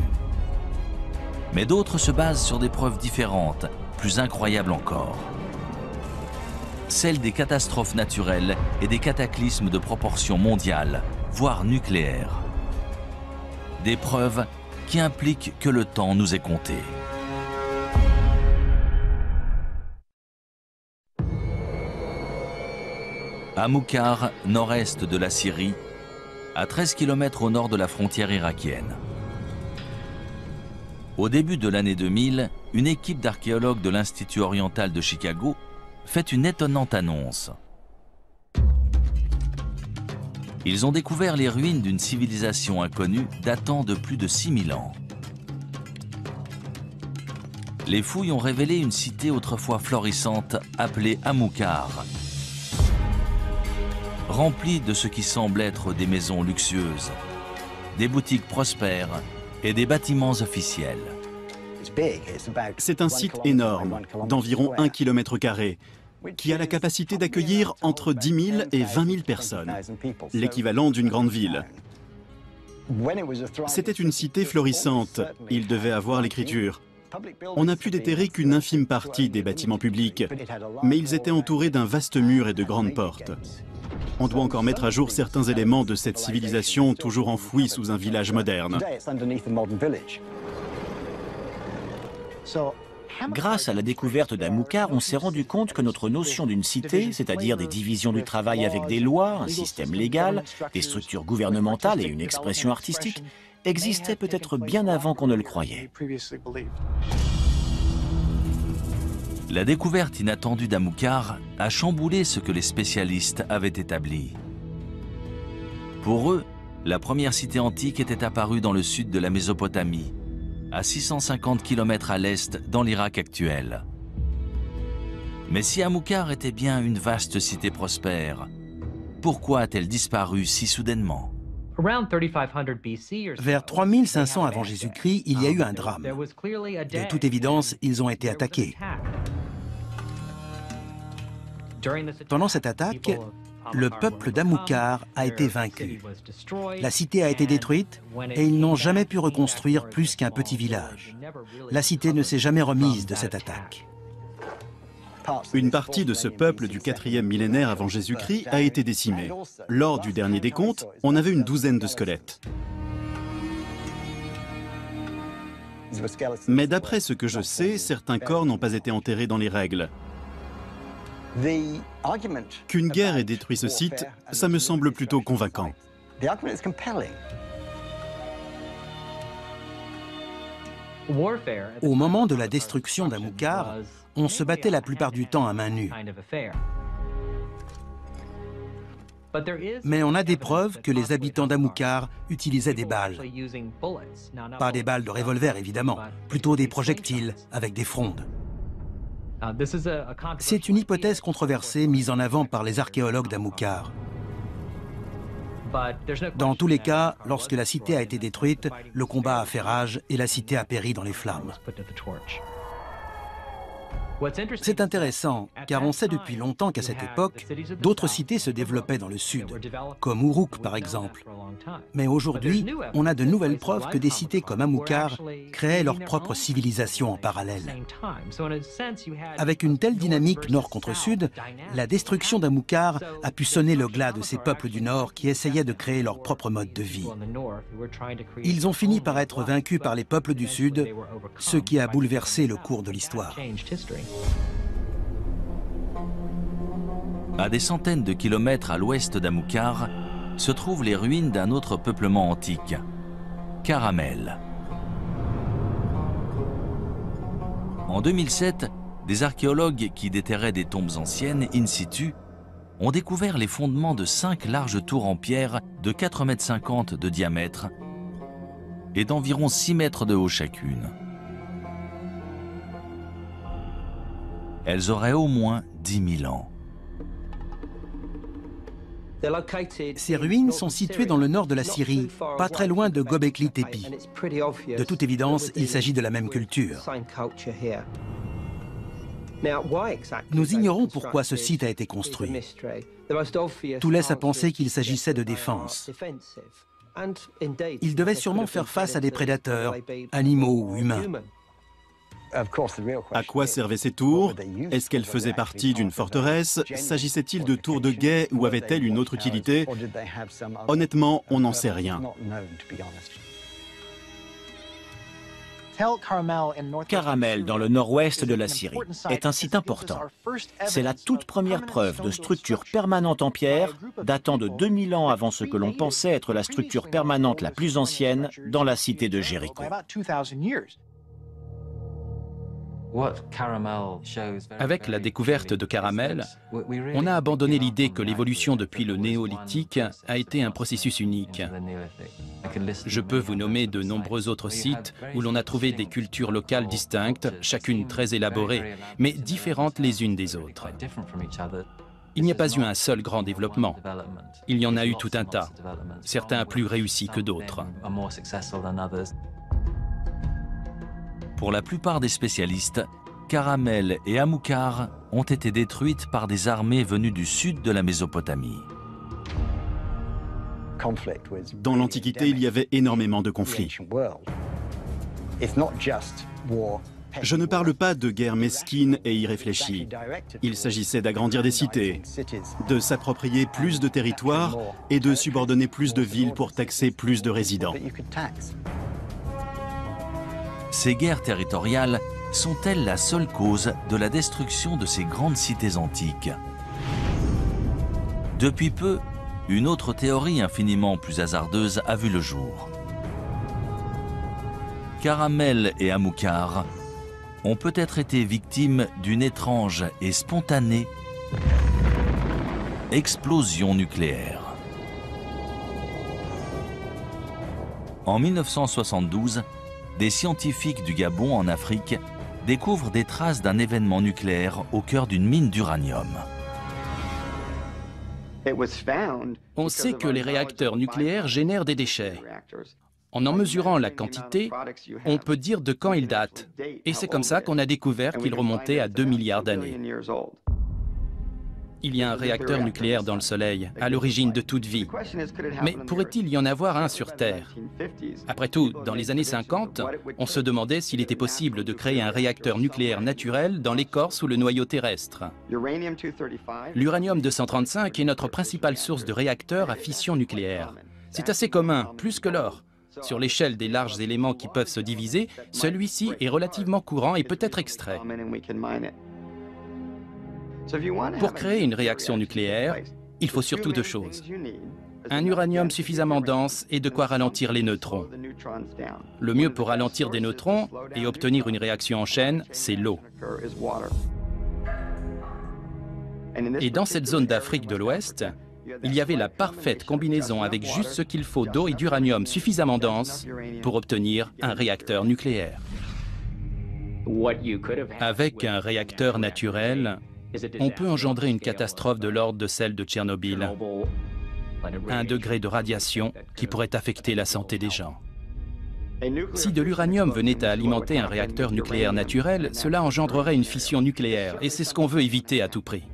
Mais d'autres se basent sur des preuves différentes, plus incroyables encore. Celles des catastrophes naturelles et des cataclysmes de proportions mondiales, voire nucléaires. Des preuves qui impliquent que le temps nous est compté. À Moukhar, nord-est de la Syrie, à 13 km au nord de la frontière irakienne. Au début de l'année 2000, une équipe d'archéologues de l'Institut oriental de Chicago fait une étonnante annonce. Ils ont découvert les ruines d'une civilisation inconnue datant de plus de 6000 ans. Les fouilles ont révélé une cité autrefois florissante appelée Amoukhar, remplie de ce qui semble être des maisons luxueuses, des boutiques prospères et des bâtiments officiels. C'est un site énorme, d'environ 1 km², qui a la capacité d'accueillir entre 10 000 et 20 000 personnes, l'équivalent d'une grande ville. C'était une cité florissante, il devait avoir l'écriture. On n'a pu déterrer qu'une infime partie des bâtiments publics, mais ils étaient entourés d'un vaste mur et de grandes portes. On doit encore mettre à jour certains éléments de cette civilisation toujours enfouie sous un village moderne. Grâce à la découverte d'Amoukhar, on s'est rendu compte que notre notion d'une cité, c'est-à-dire des divisions du travail avec des lois, un système légal, des structures gouvernementales et une expression artistique, existait peut-être bien avant qu'on ne le croyait. La découverte inattendue d'Amoukhar a chamboulé ce que les spécialistes avaient établi. Pour eux, la première cité antique était apparue dans le sud de la Mésopotamie, à 650 km à l'est dans l'Irak actuel. Mais si Amoukhar était bien une vaste cité prospère, pourquoi a-t-elle disparu si soudainement? Vers 3500 avant Jésus-Christ, il y a eu un drame. De toute évidence, ils ont été attaqués. Pendant cette attaque, le peuple d'Amoukhar a été vaincu. La cité a été détruite et ils n'ont jamais pu reconstruire plus qu'un petit village. La cité ne s'est jamais remise de cette attaque. Une partie de ce peuple du 4e millénaire avant Jésus-Christ a été décimée. Lors du dernier décompte, on avait une douzaine de squelettes. Mais d'après ce que je sais, certains corps n'ont pas été enterrés dans les règles. Qu'une guerre ait détruit ce site, ça me semble plutôt convaincant. Au moment de la destruction d'Amoukhar, on se battait la plupart du temps à main nue. Mais on a des preuves que les habitants d'Amoukhar utilisaient des balles. Pas des balles de revolver, évidemment, plutôt des projectiles avec des frondes. C'est une hypothèse controversée mise en avant par les archéologues d'Amoukhar. Dans tous les cas, lorsque la cité a été détruite, le combat a fait rage et la cité a péri dans les flammes. C'est intéressant, car on sait depuis longtemps qu'à cette époque, d'autres cités se développaient dans le sud, comme Uruk par exemple. Mais aujourd'hui, on a de nouvelles preuves que des cités comme Amukar créaient leur propre civilisation en parallèle. Avec une telle dynamique nord contre sud, la destruction d'Amukar a pu sonner le glas de ces peuples du nord qui essayaient de créer leur propre mode de vie. Ils ont fini par être vaincus par les peuples du sud, ce qui a bouleversé le cours de l'histoire. À des centaines de kilomètres à l'ouest d'Amukar se trouvent les ruines d'un autre peuplement antique, Caramel. En 2007, des archéologues qui déterraient des tombes anciennes in situ ont découvert les fondements de 5 larges tours en pierre de 4,50 m de diamètre et d'environ 6 mètres de haut chacune. Elles auraient au moins 10 000 ans. Ces ruines sont situées dans le nord de la Syrie, pas très loin de Göbekli Tepe. De toute évidence, il s'agit de la même culture. Nous ignorons pourquoi ce site a été construit. Tout laisse à penser qu'il s'agissait de défense. Il devait sûrement faire face à des prédateurs, animaux ou humains. À quoi servaient ces tours? Est-ce qu'elles faisaient partie d'une forteresse? S'agissait-il de tours de guet ou avaient-elles une autre utilité? Honnêtement, on n'en sait rien. Caramel, dans le nord-ouest de la Syrie, est un site important. C'est la toute première preuve de structure permanente en pierre, datant de 2000 ans avant ce que l'on pensait être la structure permanente la plus ancienne dans la cité de Jéricho. Avec la découverte de Caramel, on a abandonné l'idée que l'évolution depuis le néolithique a été un processus unique. Je peux vous nommer de nombreux autres sites où l'on a trouvé des cultures locales distinctes, chacune très élaborée, mais différentes les unes des autres. Il n'y a pas eu un seul grand développement. Il y en a eu tout un tas, certains plus réussis que d'autres. Pour la plupart des spécialistes, Caramel et Amukar ont été détruites par des armées venues du sud de la Mésopotamie. Dans l'Antiquité, il y avait énormément de conflits. Je ne parle pas de guerres mesquines et irréfléchies. Il s'agissait d'agrandir des cités, de s'approprier plus de territoires et de subordonner plus de villes pour taxer plus de résidents. Ces guerres territoriales sont-elles la seule cause de la destruction de ces grandes cités antiques? Depuis peu, une autre théorie infiniment plus hasardeuse a vu le jour. Caramel et Amukar ont peut-être été victimes d'une étrange et spontanée explosion nucléaire. En 1972, des scientifiques du Gabon en Afrique découvrent des traces d'un événement nucléaire au cœur d'une mine d'uranium. On sait que les réacteurs nucléaires génèrent des déchets. En mesurant la quantité, on peut dire de quand ils datent. Et c'est comme ça qu'on a découvert qu'ils remontaient à 2 milliards d'années. Il y a un réacteur nucléaire dans le Soleil, à l'origine de toute vie. Mais pourrait-il y en avoir un sur Terre? Après tout, dans les années 50, on se demandait s'il était possible de créer un réacteur nucléaire naturel dans l'écorce ou le noyau terrestre. L'uranium-235 est notre principale source de réacteurs à fission nucléaire. C'est assez commun, plus que l'or. Sur l'échelle des larges éléments qui peuvent se diviser, celui-ci est relativement courant et peut être extrait. Pour créer une réaction nucléaire, il faut surtout 2 choses. Un uranium suffisamment dense et de quoi ralentir les neutrons. Le mieux pour ralentir des neutrons et obtenir une réaction en chaîne, c'est l'eau. Et dans cette zone d'Afrique de l'Ouest, il y avait la parfaite combinaison avec juste ce qu'il faut d'eau et d'uranium suffisamment dense pour obtenir un réacteur nucléaire. Avec un réacteur naturel, on peut engendrer une catastrophe de l'ordre de celle de Tchernobyl. un degré de radiation qui pourrait affecter la santé des gens. Si de l'uranium venait à alimenter un réacteur nucléaire naturel, cela engendrerait une fission nucléaire, et c'est ce qu'on veut éviter à tout prix.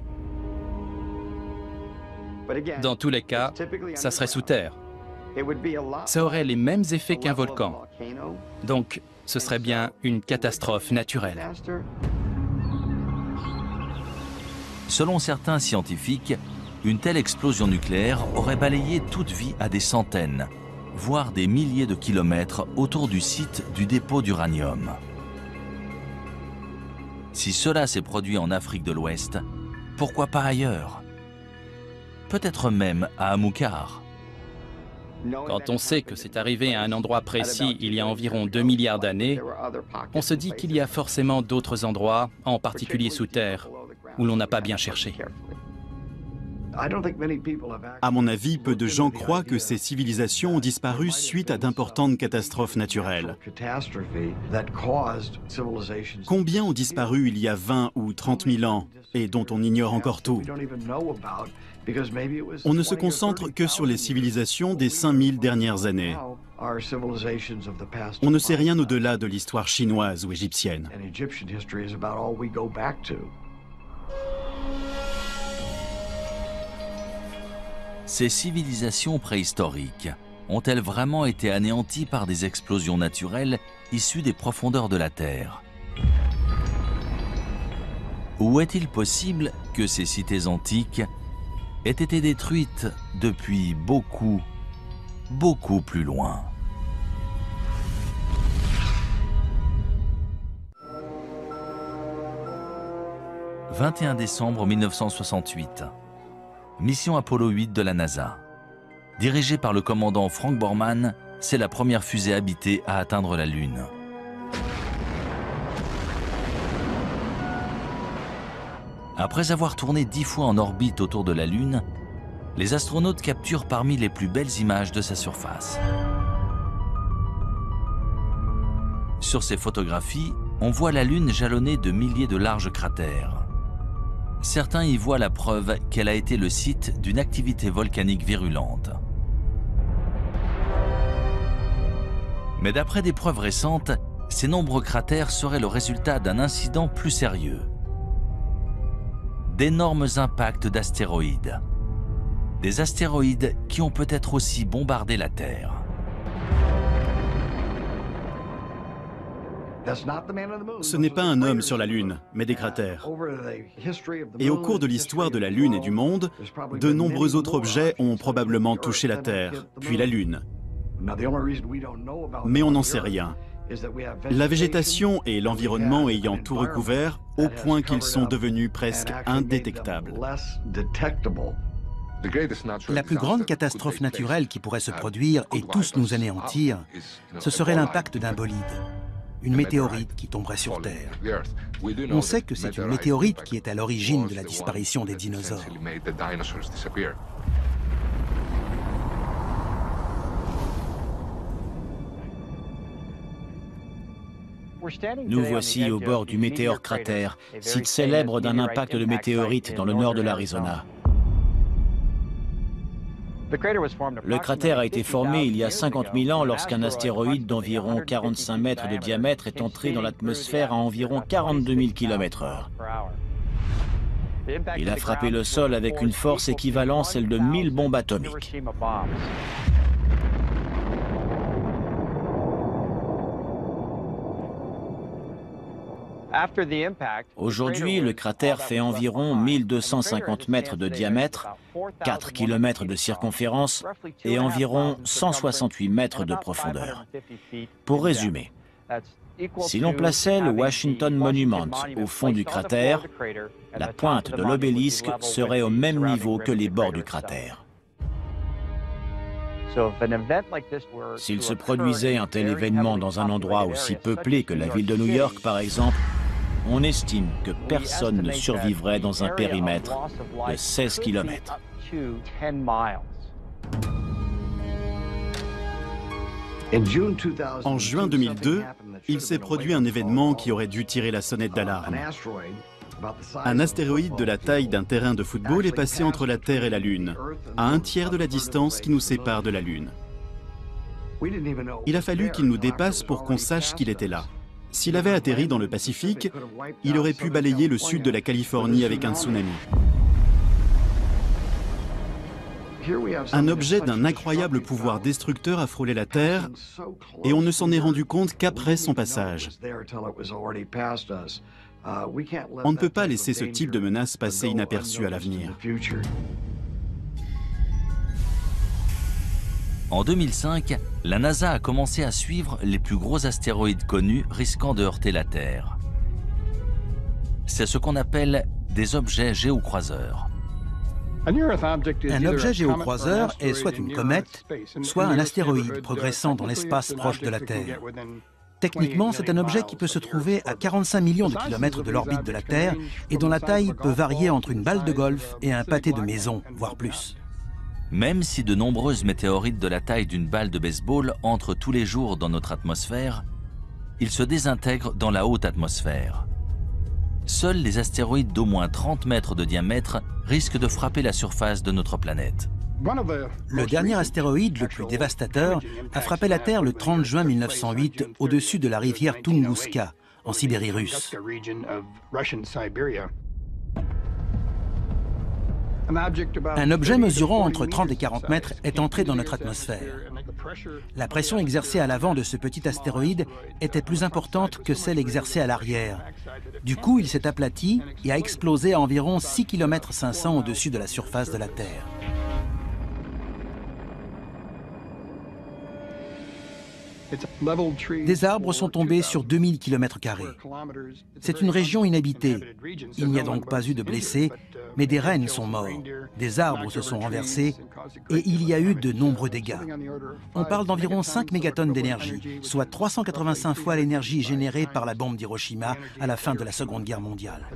Dans tous les cas, ça serait sous terre. Ça aurait les mêmes effets qu'un volcan. Donc, ce serait bien une catastrophe naturelle. Selon certains scientifiques, une telle explosion nucléaire aurait balayé toute vie à des centaines, voire des milliers de kilomètres autour du site du dépôt d'uranium. Si cela s'est produit en Afrique de l'Ouest, pourquoi pas ailleurs? Peut-être même à Amukar. Quand on sait que c'est arrivé à un endroit précis il y a environ 2 milliards d'années, on se dit qu'il y a forcément d'autres endroits, en particulier sous terre, où l'on n'a pas bien cherché. À mon avis, peu de gens croient que ces civilisations ont disparu suite à d'importantes catastrophes naturelles. Combien ont disparu il y a 20 ou 30 000 ans et dont on ignore encore tout? On ne se concentre que sur les civilisations des 5000 dernières années. On ne sait rien au-delà de l'histoire chinoise ou égyptienne. Ces civilisations préhistoriques ont-elles vraiment été anéanties par des explosions naturelles issues des profondeurs de la Terre? Ou est-il possible que ces cités antiques aient été détruites depuis beaucoup plus loin? « 21 décembre 1968. Mission Apollo 8 de la NASA. Dirigée par le commandant Frank Borman, c'est la première fusée habitée à atteindre la Lune. Après avoir tourné 10 fois en orbite autour de la Lune, les astronautes capturent parmi les plus belles images de sa surface. Sur ces photographies, on voit la Lune jalonnée de milliers de larges cratères. Certains y voient la preuve qu'elle a été le site d'une activité volcanique virulente. Mais d'après des preuves récentes, ces nombreux cratères seraient le résultat d'un incident plus sérieux. D'énormes impacts d'astéroïdes. Des astéroïdes qui ont peut-être aussi bombardé la Terre. Ce n'est pas un homme sur la Lune, mais des cratères. Et au cours de l'histoire de la Lune et du monde, de nombreux autres objets ont probablement touché la Terre, puis la Lune. Mais on n'en sait rien. La végétation et l'environnement ayant tout recouvert, au point qu'ils sont devenus presque indétectables. La plus grande catastrophe naturelle qui pourrait se produire et tous nous anéantir, ce serait l'impact d'un bolide. Une météorite qui tomberait sur Terre. On sait que c'est une météorite qui est à l'origine de la disparition des dinosaures. Nous voici au bord du météore cratère, site célèbre d'un impact de météorite dans le nord de l'Arizona. Le cratère a été formé il y a 50 000 ans lorsqu'un astéroïde d'environ 45 mètres de diamètre est entré dans l'atmosphère à environ 42 000 km/h. Il a frappé le sol avec une force équivalente à celle de 1000 bombes atomiques. Aujourd'hui, le cratère fait environ 1250 mètres de diamètre, 4 km de circonférence et environ 168 mètres de profondeur. Pour résumer, si l'on plaçait le Washington Monument au fond du cratère, la pointe de l'obélisque serait au même niveau que les bords du cratère. S'il se produisait un tel événement dans un endroit aussi peuplé que la ville de New York, par exemple, on estime que personne ne survivrait dans un périmètre de 16 km. En juin 2002, il s'est produit un événement qui aurait dû tirer la sonnette d'alarme. Un astéroïde de la taille d'un terrain de football est passé entre la Terre et la Lune, à un tiers de la distance qui nous sépare de la Lune. Il a fallu qu'il nous dépasse pour qu'on sache qu'il était là. S'il avait atterri dans le Pacifique, il aurait pu balayer le sud de la Californie avec un tsunami. Un objet d'un incroyable pouvoir destructeur a frôlé la Terre et on ne s'en est rendu compte qu'après son passage. On ne peut pas laisser ce type de menace passer inaperçu à l'avenir. En 2005, la NASA a commencé à suivre les plus gros astéroïdes connus risquant de heurter la Terre. C'est ce qu'on appelle des objets géocroiseurs. Un objet géocroiseur est soit une comète, soit un astéroïde progressant dans l'espace proche de la Terre. Techniquement, c'est un objet qui peut se trouver à 45 millions de kilomètres de l'orbite de la Terre et dont la taille peut varier entre une balle de golf et un pâté de maison, voire plus. Même si de nombreuses météorites de la taille d'une balle de baseball entrent tous les jours dans notre atmosphère, ils se désintègrent dans la haute atmosphère. Seuls les astéroïdes d'au moins 30 mètres de diamètre risquent de frapper la surface de notre planète. Le dernier astéroïde, le plus dévastateur, a frappé la Terre le 30 juin 1908 au-dessus de la rivière Tunguska, en Sibérie russe. Un objet mesurant entre 30 et 40 mètres est entré dans notre atmosphère. La pression exercée à l'avant de ce petit astéroïde était plus importante que celle exercée à l'arrière. Du coup, il s'est aplati et a explosé à environ 6,5 km au-dessus de la surface de la Terre. Des arbres sont tombés sur 2000 km². C'est une région inhabitée. Il n'y a donc pas eu de blessés, mais des rennes sont morts, des arbres se sont renversés et il y a eu de nombreux dégâts. On parle d'environ 5 mégatonnes d'énergie, soit 385 fois l'énergie générée par la bombe d'Hiroshima à la fin de la Seconde Guerre mondiale.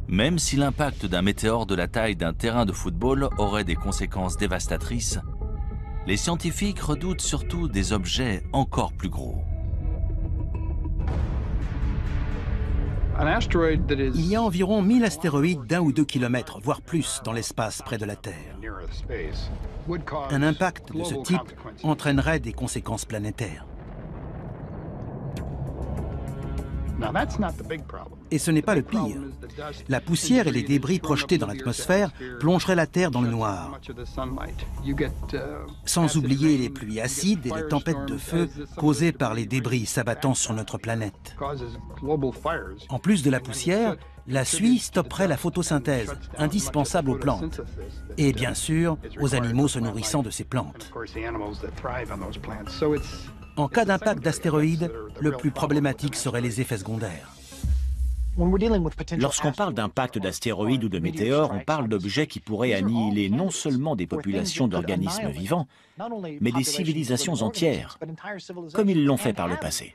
Même si l'impact d'un météore de la taille d'un terrain de football aurait des conséquences dévastatrices, les scientifiques redoutent surtout des objets encore plus gros. Il y a environ 1000 astéroïdes d'1 ou 2 kilomètres, voire plus, dans l'espace près de la Terre. Un impact de ce type entraînerait des conséquences planétaires. Et ce n'est pas le pire. La poussière et les débris projetés dans l'atmosphère plongeraient la Terre dans le noir. Sans oublier les pluies acides et les tempêtes de feu causées par les débris s'abattant sur notre planète. En plus de la poussière, la suie stopperait la photosynthèse, indispensable aux plantes. Et bien sûr, aux animaux se nourrissant de ces plantes. En cas d'impact d'astéroïdes, le plus problématique seraient les effets secondaires. Lorsqu'on parle d'impact d'astéroïdes ou de météores, on parle d'objets qui pourraient annihiler non seulement des populations d'organismes vivants, mais des civilisations entières, comme ils l'ont fait par le passé.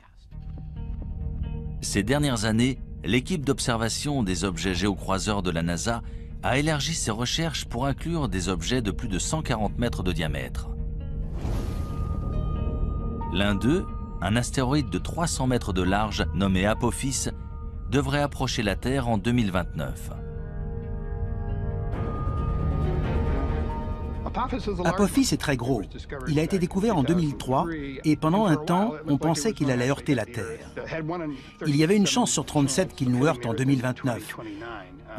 Ces dernières années, l'équipe d'observation des objets géocroiseurs de la NASA a élargi ses recherches pour inclure des objets de plus de 140 mètres de diamètre. L'un d'eux, un astéroïde de 300 mètres de large nommé Apophis, devrait approcher la Terre en 2029. Apophis est très gros. Il a été découvert en 2003 et pendant un temps, on pensait qu'il allait heurter la Terre. Il y avait une chance sur 37 qu'il nous heurte en 2029.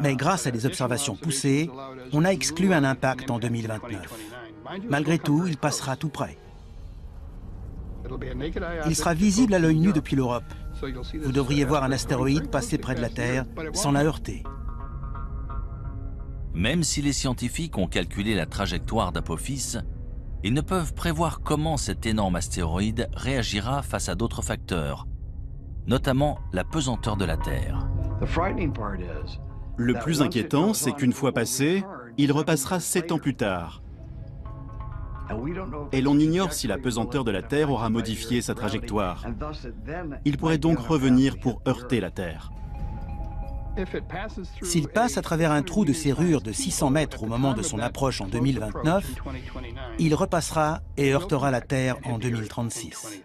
Mais grâce à des observations poussées, on a exclu un impact en 2029. Malgré tout, il passera tout près. Il sera visible à l'œil nu depuis l'Europe. Vous devriez voir un astéroïde passer près de la Terre sans la heurter. Même si les scientifiques ont calculé la trajectoire d'Apophis, ils ne peuvent prévoir comment cet énorme astéroïde réagira face à d'autres facteurs, notamment la pesanteur de la Terre. Le plus inquiétant, c'est qu'une fois passé, il repassera 7 ans plus tard. Et l'on ignore si la pesanteur de la Terre aura modifié sa trajectoire. Il pourrait donc revenir pour heurter la Terre. S'il passe à travers un trou de serrure de 600 mètres au moment de son approche en 2029, il repassera et heurtera la Terre en 2036.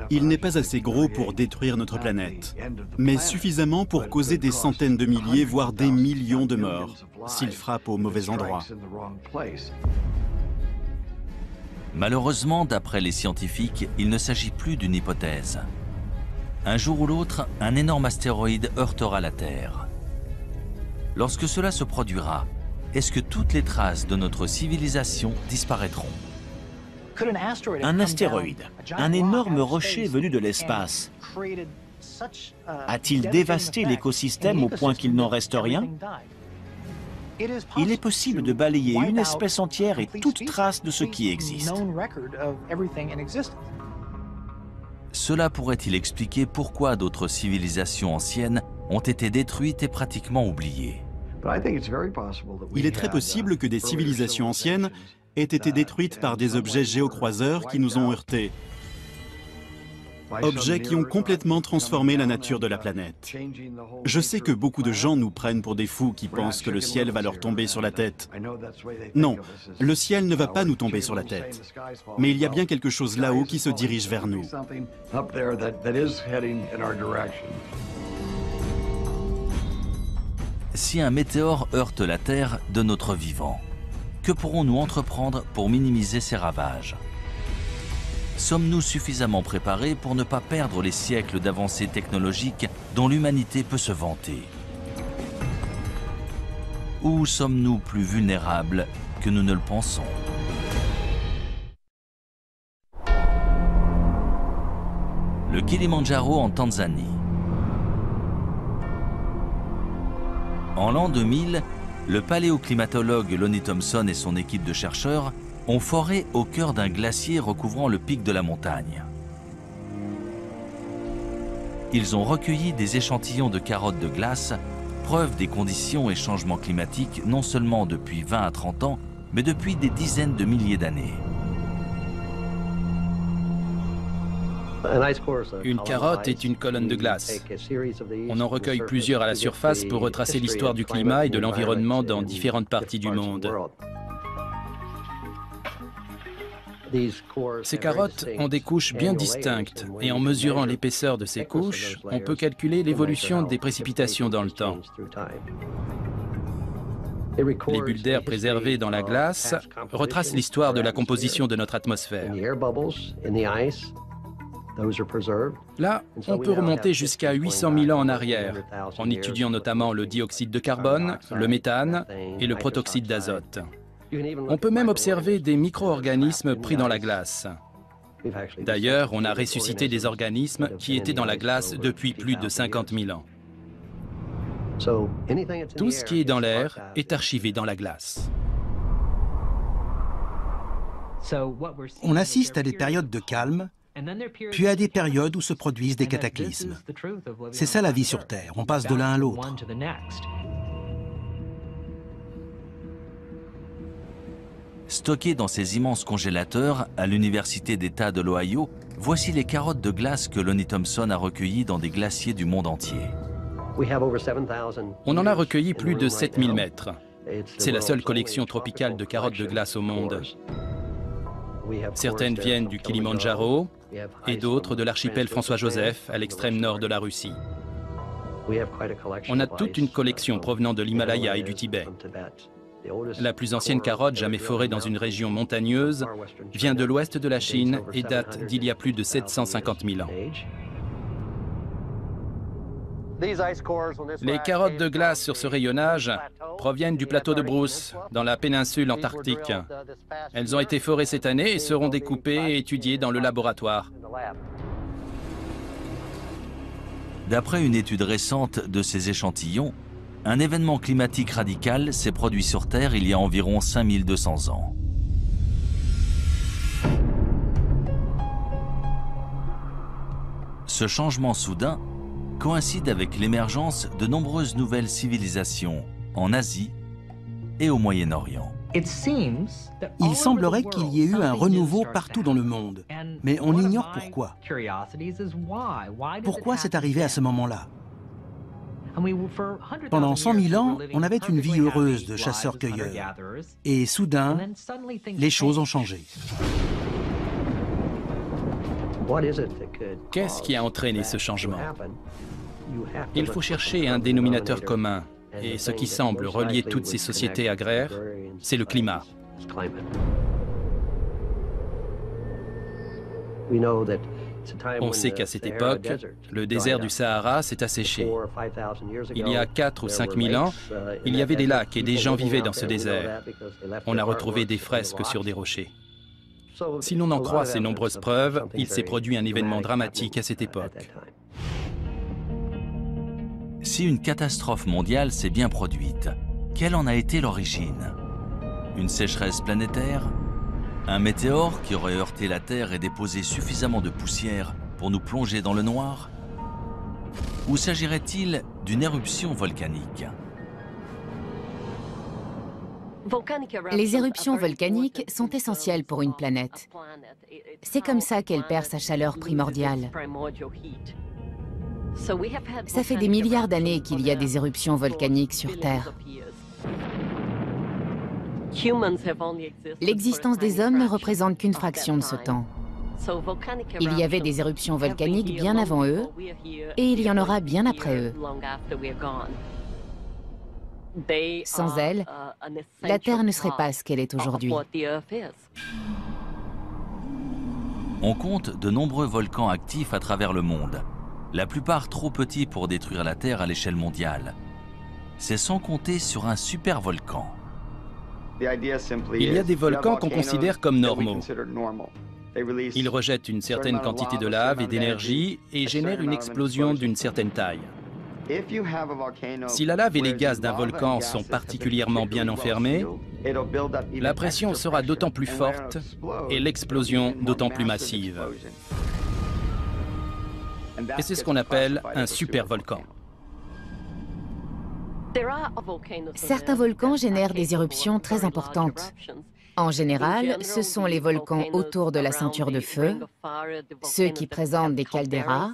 Il n'est pas assez gros pour détruire notre planète, mais suffisamment pour causer des centaines de milliers, voire des millions de morts, s'il frappe au mauvais endroit. Malheureusement, d'après les scientifiques, il ne s'agit plus d'une hypothèse. Un jour ou l'autre, un énorme astéroïde heurtera la Terre. Lorsque cela se produira, est-ce que toutes les traces de notre civilisation disparaîtront? Un astéroïde, un énorme rocher venu de l'espace, a-t-il dévasté l'écosystème au point qu'il n'en reste rien? Il est possible de balayer une espèce entière et toute trace de ce qui existe. Cela pourrait-il expliquer pourquoi d'autres civilisations anciennes ont été détruites et pratiquement oubliées? Il est très possible que des civilisations anciennes aient été détruites par des objets géocroiseurs qui nous ont heurtés. Objets qui ont complètement transformé la nature de la planète. Je sais que beaucoup de gens nous prennent pour des fous qui pensent que le ciel va leur tomber sur la tête. Non, le ciel ne va pas nous tomber sur la tête. Mais il y a bien quelque chose là-haut qui se dirige vers nous. Si un météore heurte la Terre de notre vivant, que pourrons-nous entreprendre pour minimiser ses ravages? Sommes-nous suffisamment préparés pour ne pas perdre les siècles d'avancées technologiques dont l'humanité peut se vanter? Ou sommes-nous plus vulnérables que nous ne le pensons? Le Kilimandjaro en Tanzanie. En l'an 2000, le paléoclimatologue Lonnie Thompson et son équipe de chercheurs ont foré au cœur d'un glacier recouvrant le pic de la montagne. Ils ont recueilli des échantillons de carottes de glace, preuve des conditions et changements climatiques non seulement depuis 20 à 30 ans, mais depuis des dizaines de milliers d'années. Une carotte est une colonne de glace. On en recueille plusieurs à la surface pour retracer l'histoire du climat et de l'environnement dans différentes parties du monde. Ces carottes ont des couches bien distinctes et en mesurant l'épaisseur de ces couches, on peut calculer l'évolution des précipitations dans le temps. Les bulles d'air préservées dans la glace retracent l'histoire de la composition de notre atmosphère. Là, on peut remonter jusqu'à 800 000 ans en arrière, en étudiant notamment le dioxyde de carbone, le méthane et le protoxyde d'azote. On peut même observer des micro-organismes pris dans la glace. D'ailleurs, on a ressuscité des organismes qui étaient dans la glace depuis plus de 50 000 ans. Tout ce qui est dans l'air est archivé dans la glace. On assiste à des périodes de calme, puis à des périodes où se produisent des cataclysmes. C'est ça la vie sur Terre, on passe de l'un à l'autre. Stockées dans ces immenses congélateurs à l'Université d'État de l'Ohio, voici les carottes de glace que Lonnie Thompson a recueillies dans des glaciers du monde entier. On en a recueilli plus de 7000 mètres. C'est la seule collection tropicale de carottes de glace au monde. Certaines viennent du Kilimandjaro et d'autres de l'archipel François-Joseph à l'extrême nord de la Russie. On a toute une collection provenant de l'Himalaya et du Tibet. La plus ancienne carotte jamais forée dans une région montagneuse vient de l'ouest de la Chine et date d'il y a plus de 750 000 ans. Les carottes de glace sur ce rayonnage proviennent du plateau de Bruce, dans la péninsule antarctique. Elles ont été forées cette année et seront découpées et étudiées dans le laboratoire. D'après une étude récente de ces échantillons, un événement climatique radical s'est produit sur Terre il y a environ 5200 ans. Ce changement soudain coïncide avec l'émergence de nombreuses nouvelles civilisations en Asie et au Moyen-Orient. Il semblerait qu'il y ait eu un renouveau partout dans le monde, mais on ignore pourquoi. Pourquoi c'est arrivé à ce moment-là? Pendant 100 000 ans, on avait une vie heureuse de chasseurs-cueilleurs. Et soudain, les choses ont changé. Qu'est-ce qui a entraîné ce changement? Il faut chercher un dénominateur commun, et ce qui semble relier toutes ces sociétés agraires, c'est le climat. On sait qu'à cette époque, le désert du Sahara s'est asséché. Il y a 4 ou 5 000 ans, il y avait des lacs et des gens vivaient dans ce désert. On a retrouvé des fresques sur des rochers. Si l'on en croit ces nombreuses preuves, il s'est produit un événement dramatique à cette époque. Si une catastrophe mondiale s'est bien produite, quelle en a été l'origine? Une sécheresse planétaire? Un météore qui aurait heurté la Terre et déposé suffisamment de poussière pour nous plonger dans le noir? Ou s'agirait-il d'une éruption volcanique? Les éruptions volcaniques sont essentielles pour une planète. C'est comme ça qu'elle perd sa chaleur primordiale. Ça fait des milliards d'années qu'il y a des éruptions volcaniques sur Terre. L'existence des hommes ne représente qu'une fraction de ce temps. Il y avait des éruptions volcaniques bien avant eux, et il y en aura bien après eux. Sans elles, la Terre ne serait pas ce qu'elle est aujourd'hui. On compte de nombreux volcans actifs à travers le monde, la plupart trop petits pour détruire la Terre à l'échelle mondiale. C'est sans compter sur un supervolcan. Il y a des volcans qu'on considère comme normaux. Ils rejettent une certaine quantité de lave et d'énergie et génèrent une explosion d'une certaine taille. Si la lave et les gaz d'un volcan sont particulièrement bien enfermés, la pression sera d'autant plus forte et l'explosion d'autant plus massive. Et c'est ce qu'on appelle un supervolcan. Certains volcans génèrent des éruptions très importantes. En général, ce sont les volcans autour de la ceinture de feu, ceux qui présentent des caldeiras,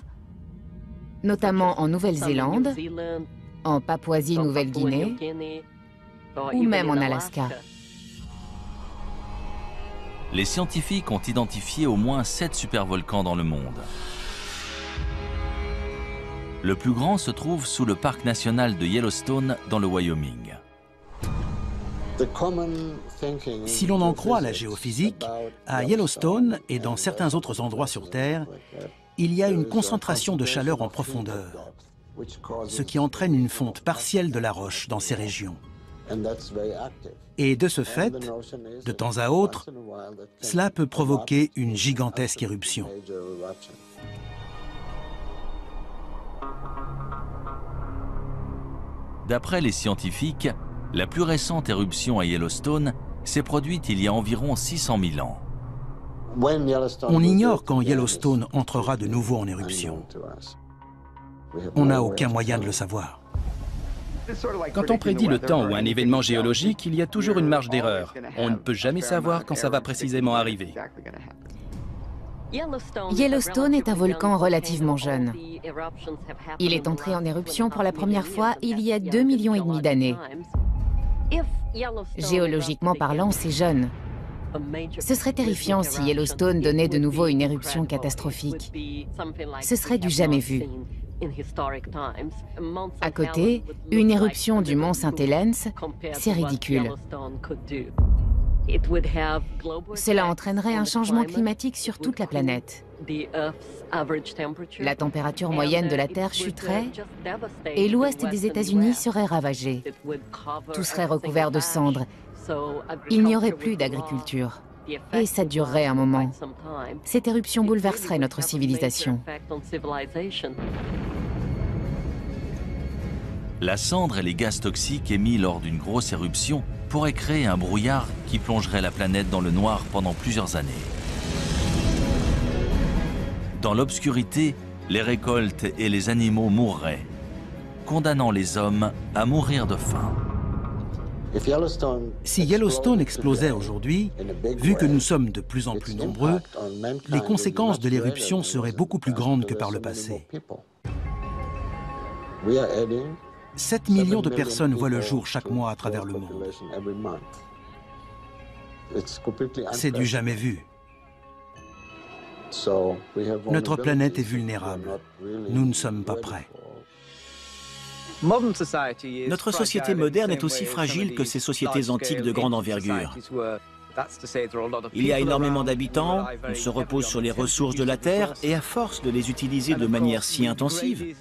notamment en Nouvelle-Zélande, en Papouasie-Nouvelle-Guinée ou même en Alaska. Les scientifiques ont identifié au moins 7 supervolcans dans le monde. Le plus grand se trouve sous le parc national de Yellowstone dans le Wyoming. Si l'on en croit la géophysique, à Yellowstone et dans certains autres endroits sur Terre, il y a une concentration de chaleur en profondeur, ce qui entraîne une fonte partielle de la roche dans ces régions. Et de ce fait, de temps à autre, cela peut provoquer une gigantesque éruption. D'après les scientifiques, la plus récente éruption à Yellowstone s'est produite il y a environ 600 000 ans. On ignore quand Yellowstone entrera de nouveau en éruption. On n'a aucun moyen de le savoir. Quand on prédit le temps ou un événement géologique, il y a toujours une marge d'erreur. On ne peut jamais savoir quand ça va précisément arriver. Yellowstone est un volcan relativement jeune. Il est entré en éruption pour la première fois il y a 2,5 millions d'années. Géologiquement parlant, c'est jeune. Ce serait terrifiant si Yellowstone donnait de nouveau une éruption catastrophique. Ce serait du jamais vu. À côté, une éruption du mont Saint-Helens, c'est ridicule. Cela entraînerait un changement climatique sur toute la planète. La température moyenne de la Terre chuterait et l'ouest des États-Unis serait ravagé. Tout serait recouvert de cendres. Il n'y aurait plus d'agriculture. Et ça durerait un moment. Cette éruption bouleverserait notre civilisation. La cendre et les gaz toxiques émis lors d'une grosse éruption pourraient créer un brouillard qui plongerait la planète dans le noir pendant plusieurs années. Dans l'obscurité, les récoltes et les animaux mourraient, condamnant les hommes à mourir de faim. Si Yellowstone explosait aujourd'hui, vu que nous sommes de plus en plus nombreux, les conséquences de l'éruption seraient beaucoup plus grandes que par le passé. 7 millions de personnes voient le jour chaque mois à travers le monde. C'est du jamais vu. Notre planète est vulnérable. Nous ne sommes pas prêts. Notre société moderne est aussi fragile que ces sociétés antiques de grande envergure. Il y a énormément d'habitants, on se repose sur les ressources de la Terre et à force de les utiliser de manière si intensive,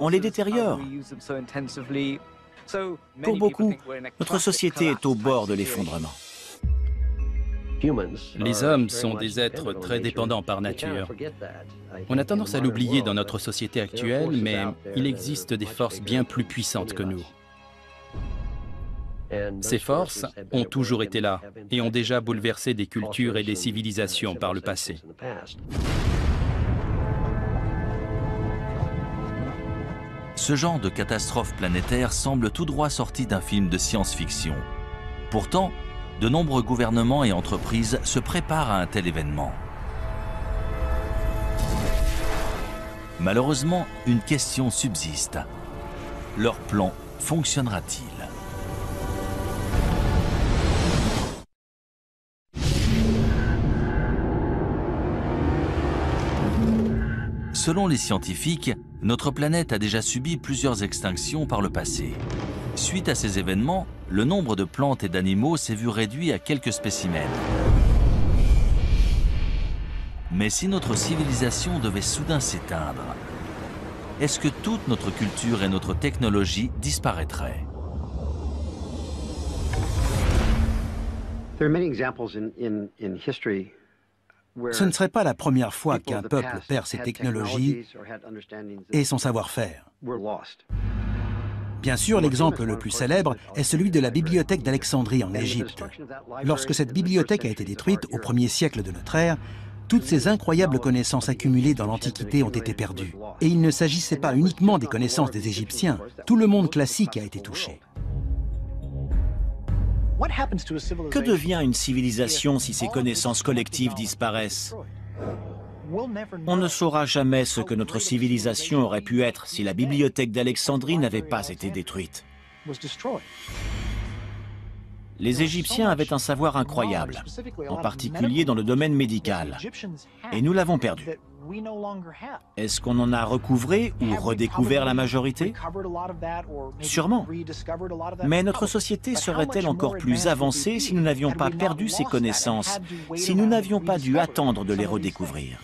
on les détériore. Pour beaucoup, notre société est au bord de l'effondrement. Les hommes sont des êtres très dépendants par nature. On a tendance à l'oublier dans notre société actuelle, mais il existe des forces bien plus puissantes que nous. Ces forces ont toujours été là et ont déjà bouleversé des cultures et des civilisations par le passé. Ce genre de catastrophe planétaire semble tout droit sorti d'un film de science-fiction. Pourtant, de nombreux gouvernements et entreprises se préparent à un tel événement. Malheureusement, une question subsiste. Leur plan fonctionnera-t-il ? Selon les scientifiques, notre planète a déjà subi plusieurs extinctions par le passé. Suite à ces événements, le nombre de plantes et d'animaux s'est vu réduit à quelques spécimens. Mais si notre civilisation devait soudain s'éteindre, est-ce que toute notre culture et notre technologie disparaîtraient ? Ce ne serait pas la première fois qu'un peuple perd ses technologies et son savoir-faire. Bien sûr, l'exemple le plus célèbre est celui de la bibliothèque d'Alexandrie en Égypte. Lorsque cette bibliothèque a été détruite au 1er siècle de notre ère, toutes ces incroyables connaissances accumulées dans l'Antiquité ont été perdues. Et il ne s'agissait pas uniquement des connaissances des Égyptiens, tout le monde classique a été touché. Que devient une civilisation si ses connaissances collectives disparaissent? On ne saura jamais ce que notre civilisation aurait pu être si la bibliothèque d'Alexandrie n'avait pas été détruite. Les Égyptiens avaient un savoir incroyable, en particulier dans le domaine médical, et nous l'avons perdu. Est-ce qu'on en a recouvré ou redécouvert la majorité? Sûrement. Mais notre société serait-elle encore plus avancée si nous n'avions pas perdu ces connaissances, si nous n'avions pas dû attendre de les redécouvrir?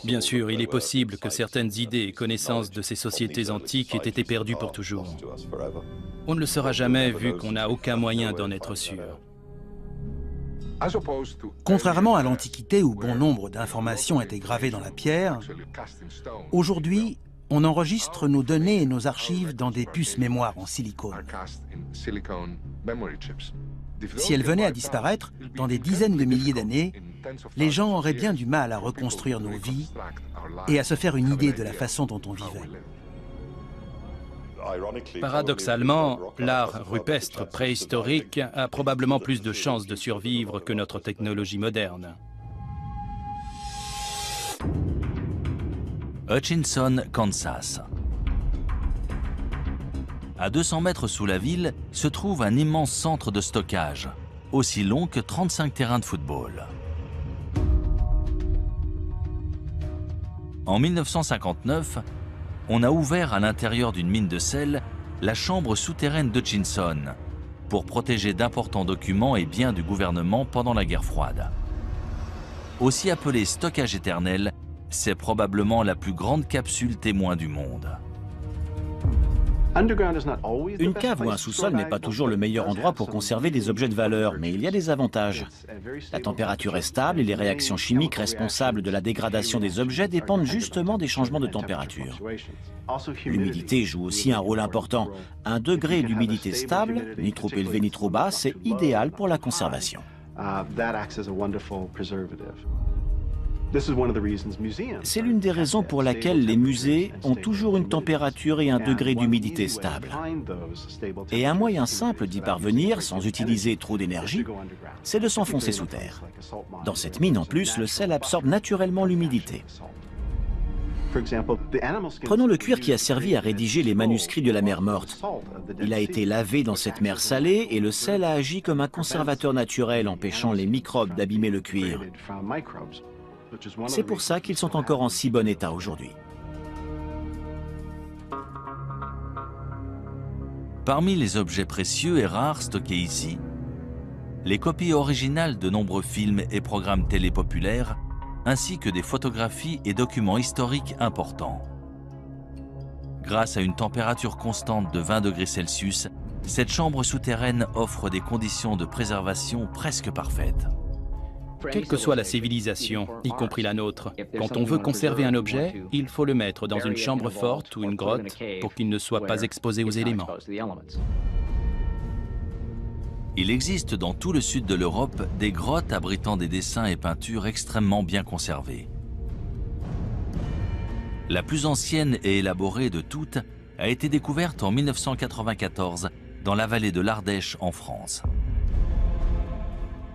Bien sûr, il est possible que certaines idées et connaissances de ces sociétés antiques aient été perdues pour toujours. On ne le saura jamais vu qu'on n'a aucun moyen d'en être sûr. Contrairement à l'Antiquité où bon nombre d'informations étaient gravées dans la pierre, aujourd'hui, on enregistre nos données et nos archives dans des puces mémoire en silicone. Si elles venaient à disparaître, dans des dizaines de milliers d'années, les gens auraient bien du mal à reconstruire nos vies et à se faire une idée de la façon dont on vivait. Paradoxalement, l'art rupestre préhistorique a probablement plus de chances de survivre que notre technologie moderne. Hutchinson, Kansas. À 200 mètres sous la ville se trouve un immense centre de stockage, aussi long que 35 terrains de football. En 1959, on a ouvert à l'intérieur d'une mine de sel la chambre souterraine d'Hutchinson pour protéger d'importants documents et biens du gouvernement pendant la guerre froide. Aussi appelée stockage éternel, c'est probablement la plus grande capsule témoin du monde. Une cave ou un sous-sol n'est pas toujours le meilleur endroit pour conserver des objets de valeur, mais il y a des avantages. La température est stable et les réactions chimiques responsables de la dégradation des objets dépendent justement des changements de température. L'humidité joue aussi un rôle important. Un degré d'humidité stable, ni trop élevé ni trop bas, c'est idéal pour la conservation. C'est l'une des raisons pour laquelle les musées ont toujours une température et un degré d'humidité stable. Et un moyen simple d'y parvenir, sans utiliser trop d'énergie, c'est de s'enfoncer sous terre. Dans cette mine, en plus, le sel absorbe naturellement l'humidité. Prenons le cuir qui a servi à rédiger les manuscrits de la mer Morte. Il a été lavé dans cette mer salée et le sel a agi comme un conservateur naturel, empêchant les microbes d'abîmer le cuir. C'est pour ça qu'ils sont encore en si bon état aujourd'hui. Parmi les objets précieux et rares stockés ici, les copies originales de nombreux films et programmes télé populaires, ainsi que des photographies et documents historiques importants. Grâce à une température constante de 20 degrés Celsius, cette chambre souterraine offre des conditions de préservation presque parfaites. Quelle que soit la civilisation, y compris la nôtre, quand on veut conserver un objet, il faut le mettre dans une chambre forte ou une grotte pour qu'il ne soit pas exposé aux éléments. Il existe dans tout le sud de l'Europe des grottes abritant des dessins et peintures extrêmement bien conservés. La plus ancienne et élaborée de toutes a été découverte en 1994 dans la vallée de l'Ardèche en France.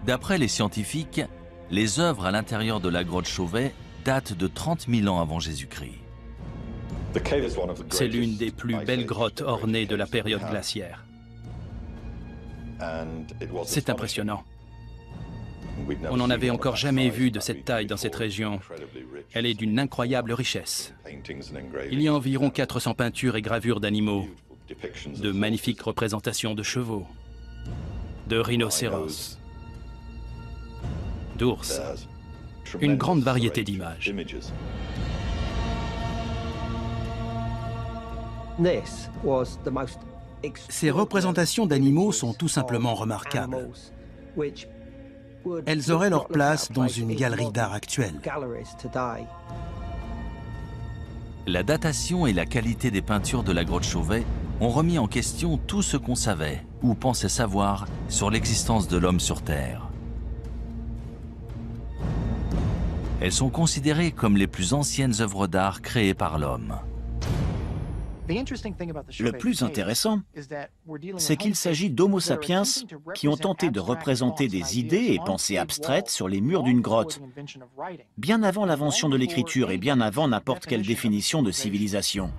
D'après les scientifiques, les œuvres à l'intérieur de la grotte Chauvet datent de 30 000 ans avant Jésus-Christ. C'est l'une des plus belles grottes ornées de la période glaciaire. C'est impressionnant. On n'en avait encore jamais vu de cette taille dans cette région. Elle est d'une incroyable richesse. Il y a environ 400 peintures et gravures d'animaux, de magnifiques représentations de chevaux, de rhinocéros, d'ours, une grande variété d'images. Ces représentations d'animaux sont tout simplement remarquables. Elles auraient leur place dans une galerie d'art actuelle. La datation et la qualité des peintures de la grotte Chauvet ont remis en question tout ce qu'on savait ou pensait savoir sur l'existence de l'homme sur Terre. Elles sont considérées comme les plus anciennes œuvres d'art créées par l'homme. Le plus intéressant, c'est qu'il s'agit d'Homo sapiens qui ont tenté de représenter des idées et pensées abstraites sur les murs d'une grotte, bien avant l'invention de l'écriture et bien avant n'importe quelle définition de civilisation.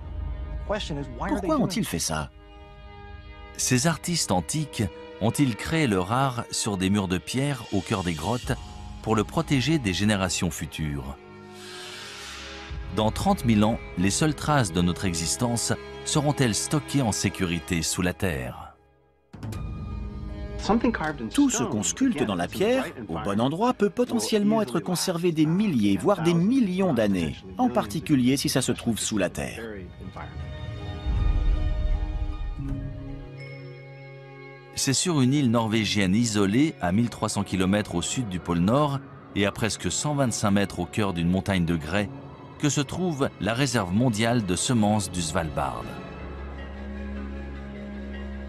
Pourquoi ont-ils fait ça? Ces artistes antiques ont-ils créé leur art sur des murs de pierre au cœur des grottes pour le protéger des générations futures? Dans 30 000 ans, les seules traces de notre existence seront-elles stockées en sécurité sous la terre? Tout ce qu'on sculpte dans la pierre, au bon endroit, peut potentiellement être conservé des milliers, voire des millions d'années, en particulier si ça se trouve sous la terre. C'est sur une île norvégienne isolée, à 1300 km au sud du pôle Nord et à presque 125 mètres au cœur d'une montagne de grès, que se trouve la réserve mondiale de semences du Svalbard.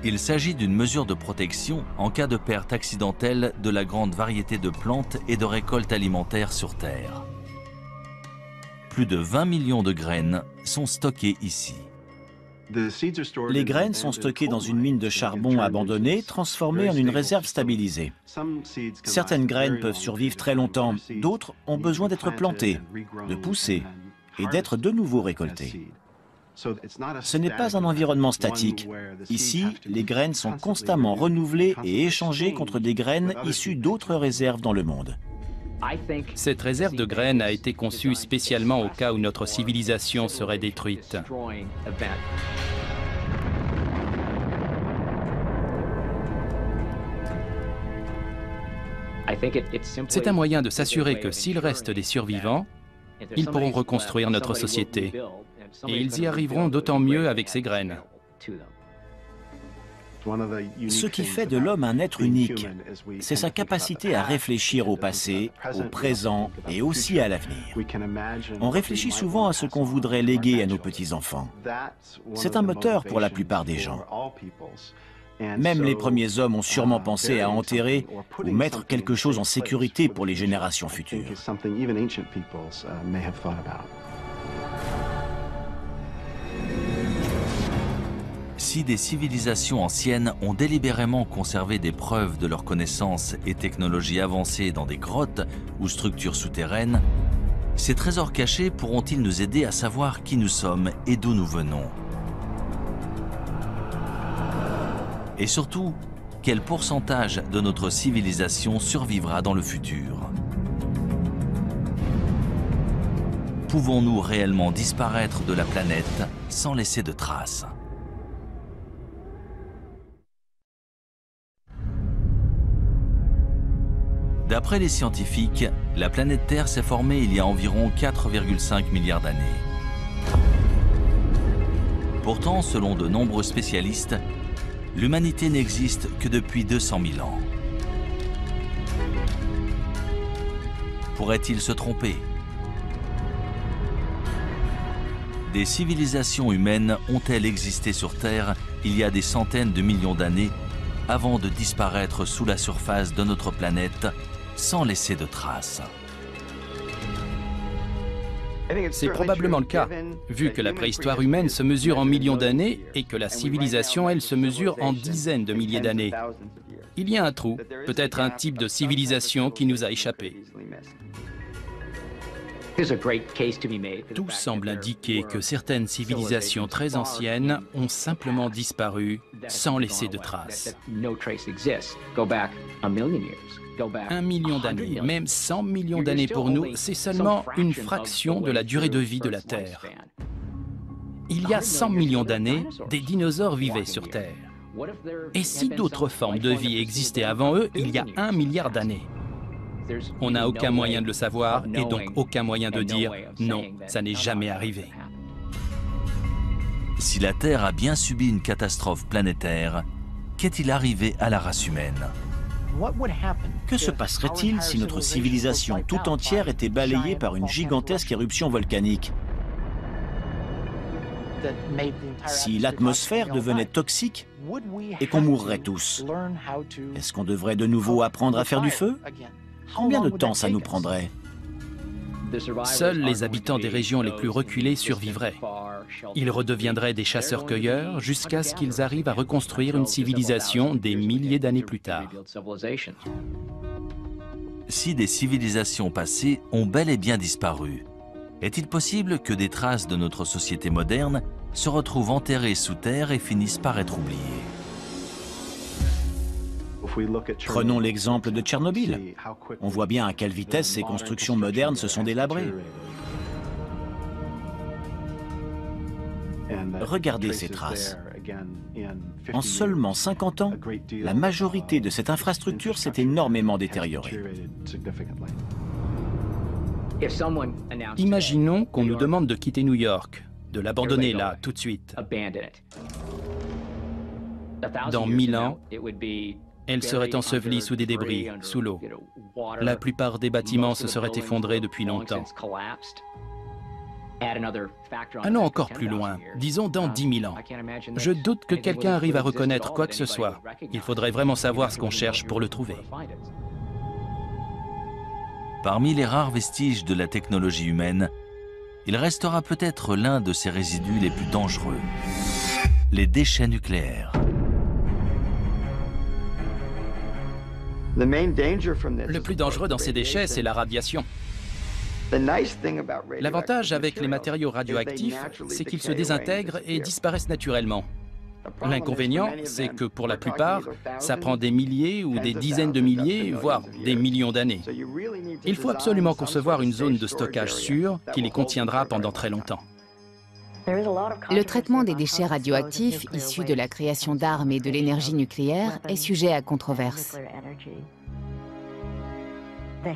Il s'agit d'une mesure de protection en cas de perte accidentelle de la grande variété de plantes et de récoltes alimentaires sur Terre. Plus de 20 millions de graines sont stockées ici. Les graines sont stockées dans une mine de charbon abandonnée, transformée en une réserve stabilisée. Certaines graines peuvent survivre très longtemps, d'autres ont besoin d'être plantées, de pousser et d'être de nouveau récoltées. Ce n'est pas un environnement statique. Ici, les graines sont constamment renouvelées et échangées contre des graines issues d'autres réserves dans le monde. Cette réserve de graines a été conçue spécialement au cas où notre civilisation serait détruite. C'est un moyen de s'assurer que s'il reste des survivants, ils pourront reconstruire notre société. Et ils y arriveront d'autant mieux avec ces graines. Ce qui fait de l'homme un être unique, c'est sa capacité à réfléchir au passé, au présent et aussi à l'avenir. On réfléchit souvent à ce qu'on voudrait léguer à nos petits-enfants. C'est un moteur pour la plupart des gens. Même les premiers hommes ont sûrement pensé à enterrer ou mettre quelque chose en sécurité pour les générations futures. Si des civilisations anciennes ont délibérément conservé des preuves de leurs connaissances et technologies avancées dans des grottes ou structures souterraines, ces trésors cachés pourront-ils nous aider à savoir qui nous sommes et d'où nous venons? Et surtout, quel pourcentage de notre civilisation survivra dans le futur? pouvons-nous réellement disparaître de la planète sans laisser de traces? D'après les scientifiques, la planète Terre s'est formée il y a environ 4,5 milliards d'années. Pourtant, selon de nombreux spécialistes, l'humanité n'existe que depuis 200 000 ans. Pourrait-il se tromper? Des civilisations humaines ont-elles existé sur Terre il y a des centaines de millions d'années avant de disparaître sous la surface de notre planète sans laisser de traces? C'est probablement le cas, vu que la préhistoire humaine se mesure en millions d'années et que la civilisation, elle, se mesure en dizaines de milliers d'années. Il y a un trou, peut-être un type de civilisation qui nous a échappé. Tout semble indiquer que certaines civilisations très anciennes ont simplement disparu sans laisser de traces. 1 million d'années, même 100 millions d'années pour nous, c'est seulement une fraction de la durée de vie de la Terre. Il y a 100 millions d'années, des dinosaures vivaient sur Terre. Et si d'autres formes de vie existaient avant eux, il y a 1 milliard d'années? On n'a aucun moyen de le savoir et donc aucun moyen de dire « non, ça n'est jamais arrivé ». Si la Terre a bien subi une catastrophe planétaire, qu'est-il arrivé à la race humaine? Que se passerait-il si notre civilisation tout entière était balayée par une gigantesque éruption volcanique? Si l'atmosphère devenait toxique et qu'on mourrait tous, est-ce qu'on devrait de nouveau apprendre à faire du feu? Combien de temps ça nous prendrait? Seuls les habitants des régions les plus reculées survivraient. Ils redeviendraient des chasseurs-cueilleurs jusqu'à ce qu'ils arrivent à reconstruire une civilisation des milliers d'années plus tard. Si des civilisations passées ont bel et bien disparu, est-il possible que des traces de notre société moderne se retrouvent enterrées sous terre et finissent par être oubliées? Prenons l'exemple de Tchernobyl. On voit bien à quelle vitesse ces constructions modernes se sont délabrées. Regardez ces traces. En seulement 50 ans, la majorité de cette infrastructure s'est énormément détériorée. Imaginons qu'on nous demande de quitter New York, de l'abandonner là, tout de suite. Dans 1000 ans, elle serait ensevelie sous des débris, sous l'eau. La plupart des bâtiments se seraient effondrés depuis longtemps. Allons encore plus loin, disons dans 10 000 ans. Je doute que quelqu'un arrive à reconnaître quoi que ce soit. Il faudrait vraiment savoir ce qu'on cherche pour le trouver. Parmi les rares vestiges de la technologie humaine, il restera peut-être l'un de ces résidus les plus dangereux, les déchets nucléaires. Le plus dangereux dans ces déchets, c'est la radiation. L'avantage avec les matériaux radioactifs, c'est qu'ils se désintègrent et disparaissent naturellement. L'inconvénient, c'est que pour la plupart, ça prend des milliers ou des dizaines de milliers, voire des millions d'années. Il faut absolument concevoir une zone de stockage sûre qui les contiendra pendant très longtemps. Le traitement des déchets radioactifs issus de la création d'armes et de l'énergie nucléaire est sujet à controverse.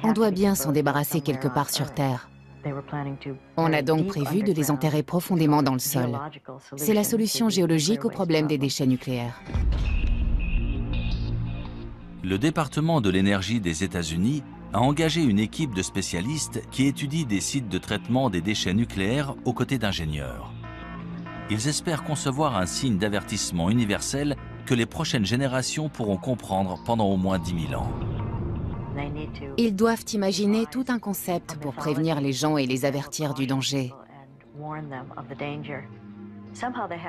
On doit bien s'en débarrasser quelque part sur Terre. On a donc prévu de les enterrer profondément dans le sol. C'est la solution géologique au problème des déchets nucléaires. Le département de l'énergie des États-Unis a engagé une équipe de spécialistes qui étudie des sites de traitement des déchets nucléaires aux côtés d'ingénieurs. Ils espèrent concevoir un signe d'avertissement universel que les prochaines générations pourront comprendre pendant au moins 10 000 ans. Ils doivent imaginer tout un concept pour prévenir les gens et les avertir du danger.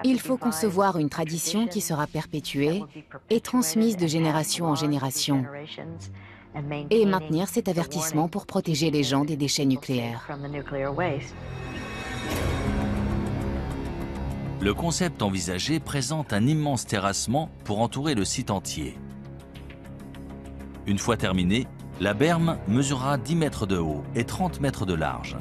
Il faut concevoir une tradition qui sera perpétuée et transmise de génération en génération, et maintenir cet avertissement pour protéger les gens des déchets nucléaires. Le concept envisagé présente un immense terrassement pour entourer le site entier. Une fois terminée, la berme mesurera 10 mètres de haut et 30 mètres de large.